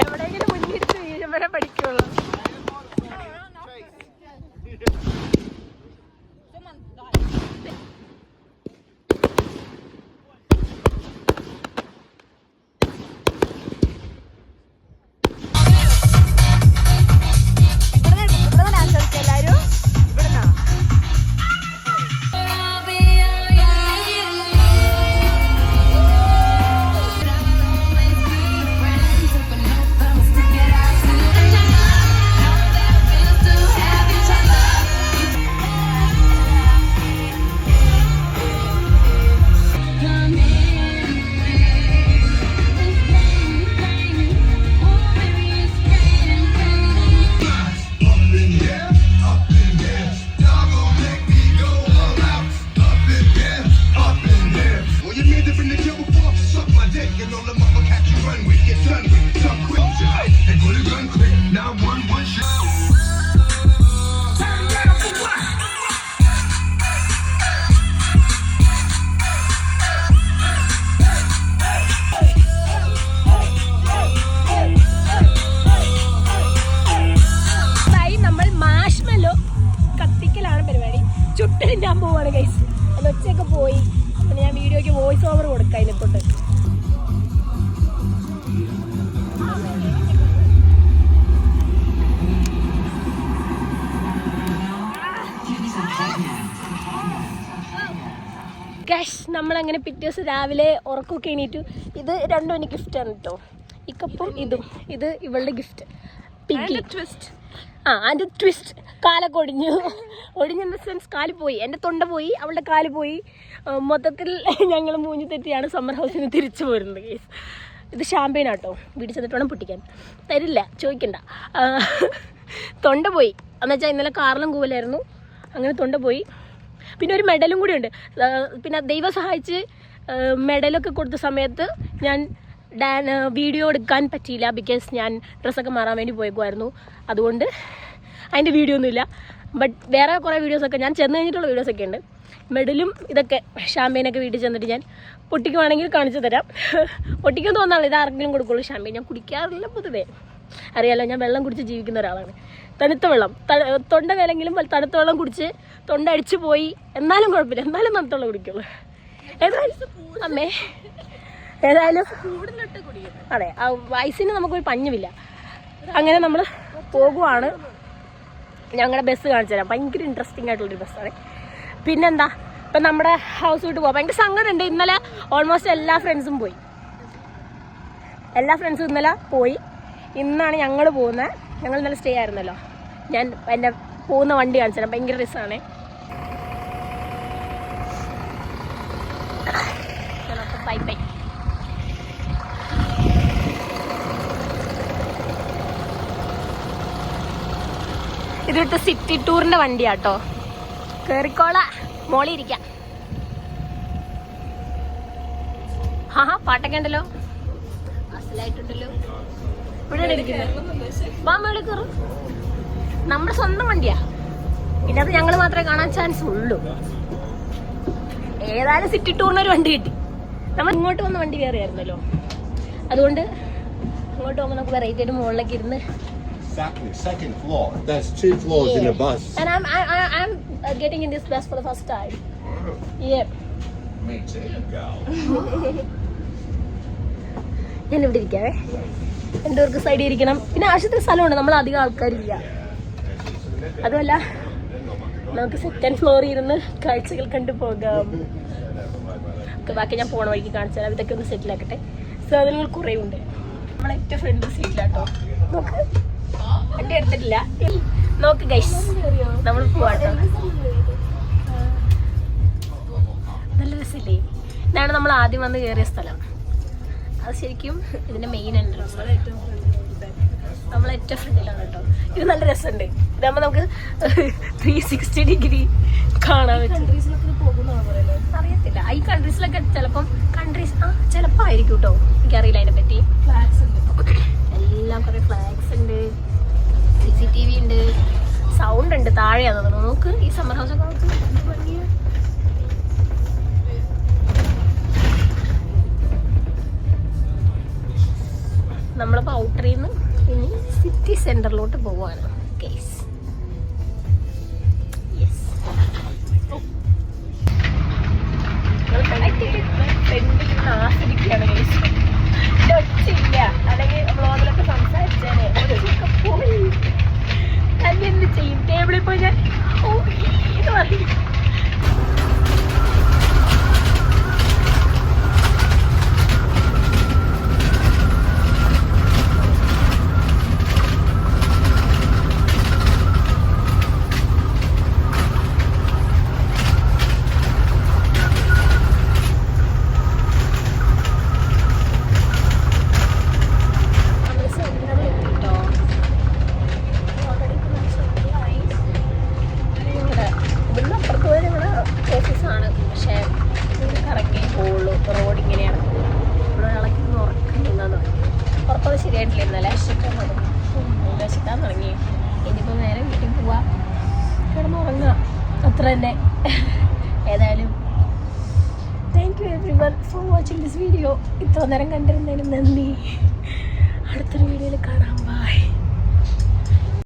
എവിടെയെങ്കിലും മുന്നിട്ട് വീഴുമ്പോഴേ പഠിക്കുള്ളൂ. ചുട്ടിരിഞ്ഞാൻ പോവാണ് ഗൈസ്. അത് ഒച്ചയൊക്കെ പോയി. പിന്നെ ഞാൻ വീഡിയോയ്ക്ക് വോയിസ് ഓവർ കൊടുക്കാം അതിനെക്കൊണ്ട്. ഗൈസ്, നമ്മളങ്ങനെ പിറ്റേ ദിവസം രാവിലെ ഉറക്കമൊക്കെ എണീറ്റു. ഇത് രണ്ടും എനിക്ക് ഗിഫ്റ്റാണ് കേട്ടോ, ഈ കപ്പും ഇതും. ഇത് ഇവളുടെ ഗിഫ്റ്റ്, പിഗ്ഗി ട്വിസ്റ്റ്. അതിൻ്റെ ട്വിസ്റ്റ്. കാലൊക്കെ ഒടിഞ്ഞ സെൻസ് കാല് പോയി, എൻ്റെ തൊണ്ട പോയി, അവളുടെ കാല് പോയി. മൊത്തത്തിൽ ഞങ്ങൾ മൂഞ്ഞു തെറ്റിയാണ് സമ്മർ ഹൗസിന് തിരിച്ചു പോരുന്നത് കേസ്. ഇത് ഷാമ്പയിനാട്ടോ, വീട്ടിൽ ചെന്നിട്ട് വേണം പൊട്ടിക്കാൻ. തരില്ല, ചോദിക്കണ്ട. തൊണ്ട പോയി എന്നുവെച്ചാൽ ഇന്നലെ കാറിലും കൂവലായിരുന്നു, അങ്ങനെ തൊണ്ട പോയി. പിന്നെ ഒരു മെഡലും കൂടി ഉണ്ട്. പിന്നെ ദൈവം സഹായിച്ച് മെഡലൊക്കെ കൊടുത്ത സമയത്ത് ഞാൻ വീഡിയോ എടുക്കാൻ പറ്റിയില്ല. ബിക്കോസ് ഞാൻ ഡ്രസ്സൊക്കെ മാറാൻ വേണ്ടി പോയേക്കുമായിരുന്നു. അതുകൊണ്ട് അതിൻ്റെ വീഡിയോ ഒന്നുമില്ല. ബട്ട് വേറെ കുറേ വീഡിയോസൊക്കെ ഞാൻ ചെന്ന് കഴിഞ്ഞിട്ടുള്ള വീഡിയോസൊക്കെ ഉണ്ട്. മെഡലും ഇതൊക്കെ ഷാമ്പയിനൊക്കെ വീട്ടിൽ ചെന്നിട്ട് ഞാൻ പൊട്ടിക്കുവാണെങ്കിൽ കാണിച്ചു തരാം. പൊട്ടിക്കാൻ തോന്നാറില്ല, ഇത് ആർക്കെങ്കിലും കൊടുക്കുള്ളൂ. ഷാമ്പയിൻ ഞാൻ കുടിക്കാറില്ല പൊതുവേ, അറിയാലോ ഞാൻ വെള്ളം കുടിച്ച് ജീവിക്കുന്ന ഒരാളാണ്. തണുത്ത വെള്ളം തൊണ്ട വേലെങ്കിലും തണുത്ത വെള്ളം കുടിച്ച് തൊണ്ട അടിച്ചു പോയി എന്നാലും കുഴപ്പമില്ല, എന്നാലും തണുത്ത വെള്ളം കുടിക്കുള്ളൂ. ഏതായാലും അതെ, ആ വയസ്സിന് നമുക്കൊരു പഞ്ഞുമില്ല. അങ്ങനെ നമ്മൾ പോകുവാണ്. ഞങ്ങളുടെ ബസ് കാണിച്ചു തരാം, ഭയങ്കര ഇൻട്രസ്റ്റിംഗ് ആയിട്ടുള്ളൊരു ബസ്സാണ്. പിന്നെന്താ, ഇപ്പം നമ്മുടെ ഹൗസ് വിട്ട് പോകാം. ഭയങ്കര സങ്കടമുണ്ട്. ഇന്നലെ ഓൾമോസ്റ്റ് എല്ലാ ഫ്രണ്ട്സും പോയി. ഇന്നലെ പോയി. ഇന്നാണ് ഞങ്ങൾ പോകുന്നത്. ഞങ്ങൾ ഇന്നലെ സ്റ്റേ ആയിരുന്നല്ലോ. ഞാൻ എൻ്റെ പോകുന്ന വണ്ടി കാണിച്ചു തരാം, ഭയങ്കര രസമാണ്. Bye bye. ഇതിട്ട് സിറ്റി ടൂറിന്റെ വണ്ടിയാട്ടോ. കേറിക്കോള, മോളി ഇരിക്കാം. പാട്ടൊക്കെ ഉണ്ടല്ലോ, അസലായിട്ടുണ്ടല്ലോ. ഇവിടെ ഇരിക്കുന്നത് മേളിൽ കയറും. നമ്മുടെ സ്വന്തം വണ്ടിയാ, ഇതിനകത്ത് ഞങ്ങൾ മാത്രമേ കാണാൻ ചാൻസ് ഉള്ളൂ. ഏതായാലും സിറ്റി ടൂറിനൊരു വണ്ടി കിട്ടി. നമ്മൾ ഇങ്ങോട്ട് വന്ന വണ്ടി കയറിയായിരുന്നല്ലോ, അതുകൊണ്ട് ഇങ്ങോട്ട് പോകുമ്പോൾ നമുക്ക് വെറൈറ്റി ആയിട്ട് മുകളിലേക്ക് ഇരുന്ന്. Exactly, second floor. There's 2 floors in a bus. And I'm getting in this bus for the first time. Yeah. Me too, girl. ഞാൻ ഇവിടെ ഇരിക്കാവേ, രണ്ടുപേർക്ക് സൈഡിൽ ഇരിക്കണം. പിന്നെ ആശുപത്രി സ്ഥലമുണ്ട്, നമ്മൾ അധികം ആൾക്കാരില്ല. അതുമല്ല നമുക്ക് സെക്കൻഡ് ഫ്ലോറിൽ ഇരുന്ന് കാഴ്ചകൾ കണ്ടു പോകാം. ബാക്കി ഞാൻ പോണ വഴിക്ക് കാണിച്ചു തരാം. ഇതൊക്കെ ഒന്ന് സെറ്റിലാക്കട്ടെ. സാധനങ്ങൾ കുറേ ഉണ്ട്. നമ്മളെ ഏറ്റവും ഫ്രണ്ട് സീറ്റിലാട്ടോ. നോക്ക്, വണ്ടി എടുത്തിട്ടില്ല. നോക്ക് ഗൈസ്, നമ്മൾ പോവാട്ടോ. നല്ല രസമില്ലേ? ഇതാണ് നമ്മൾ ആദ്യം വന്ന് കയറിയ സ്ഥലം. അത് ശരിക്കും ഇതിന്റെ മെയിൻ എൻട്രൻസ്. നമ്മൾ ഏറ്റവും ഫ്രണ്ടിലാണ് കേട്ടോ. ഇത് നല്ല രസമുണ്ട്. ഇതാകുമ്പോൾ നമുക്ക് 360 ഡിഗ്രി കാണാൻ പറ്റും. അറിയത്തില്ല, ഈ കൺട്രീസിലൊക്കെ ചിലപ്പം ചിലപ്പോൾ ആയിരിക്കും കേട്ടോ, എനിക്കറിയില്ല അതിനെ പറ്റി. ഫ്ലാഗ്സ് ഉണ്ട്, എല്ലാം കുറേ ഫ്ലാഗ്സ് ഉണ്ട്, CCTV ഉണ്ട്, സൗണ്ട് ഉണ്ട്. താഴെയാന്ന് തോന്നുന്നു. നോക്ക്, ഈ സമ്മർ ഹൗസ് ഒക്കെ നോക്ക്. നമ്മളിപ്പോൾ ഔട്ടറിൽ നിന്ന് ഇനി സിറ്റി സെന്ററിലോട്ട് പോവാണ് ഗൈസ്. യെസ്, ആസ്വദിക്കുകയാണ് ഗൈസ്. ഒച്ചയില്ല, അല്ലെങ്കിൽ വ്ളോഗിലൊക്കെ സംസാരിച്ചേനെ. പോയി തന്നെ എന്ത് ചെയ്യും? ടേബിളിൽ പോയി ഞാൻ ഇത് പറയും. ശരിയായിട്ടില്ല, ഇന്നലെ വിശക്കാൻ തുടങ്ങി. ഇനിയിപ്പോൾ നേരെ വീട്ടിൽ പോവാ, കിടന്നുറങ്ങുക, അത്ര തന്നെ. ഏതായാലും thank you everyone for watching this video. ഇത്ര നേരം കണ്ടിരുന്നതിനും നന്ദി. അടുത്തൊരു വീഡിയോയിൽ കാണാം. ബൈ.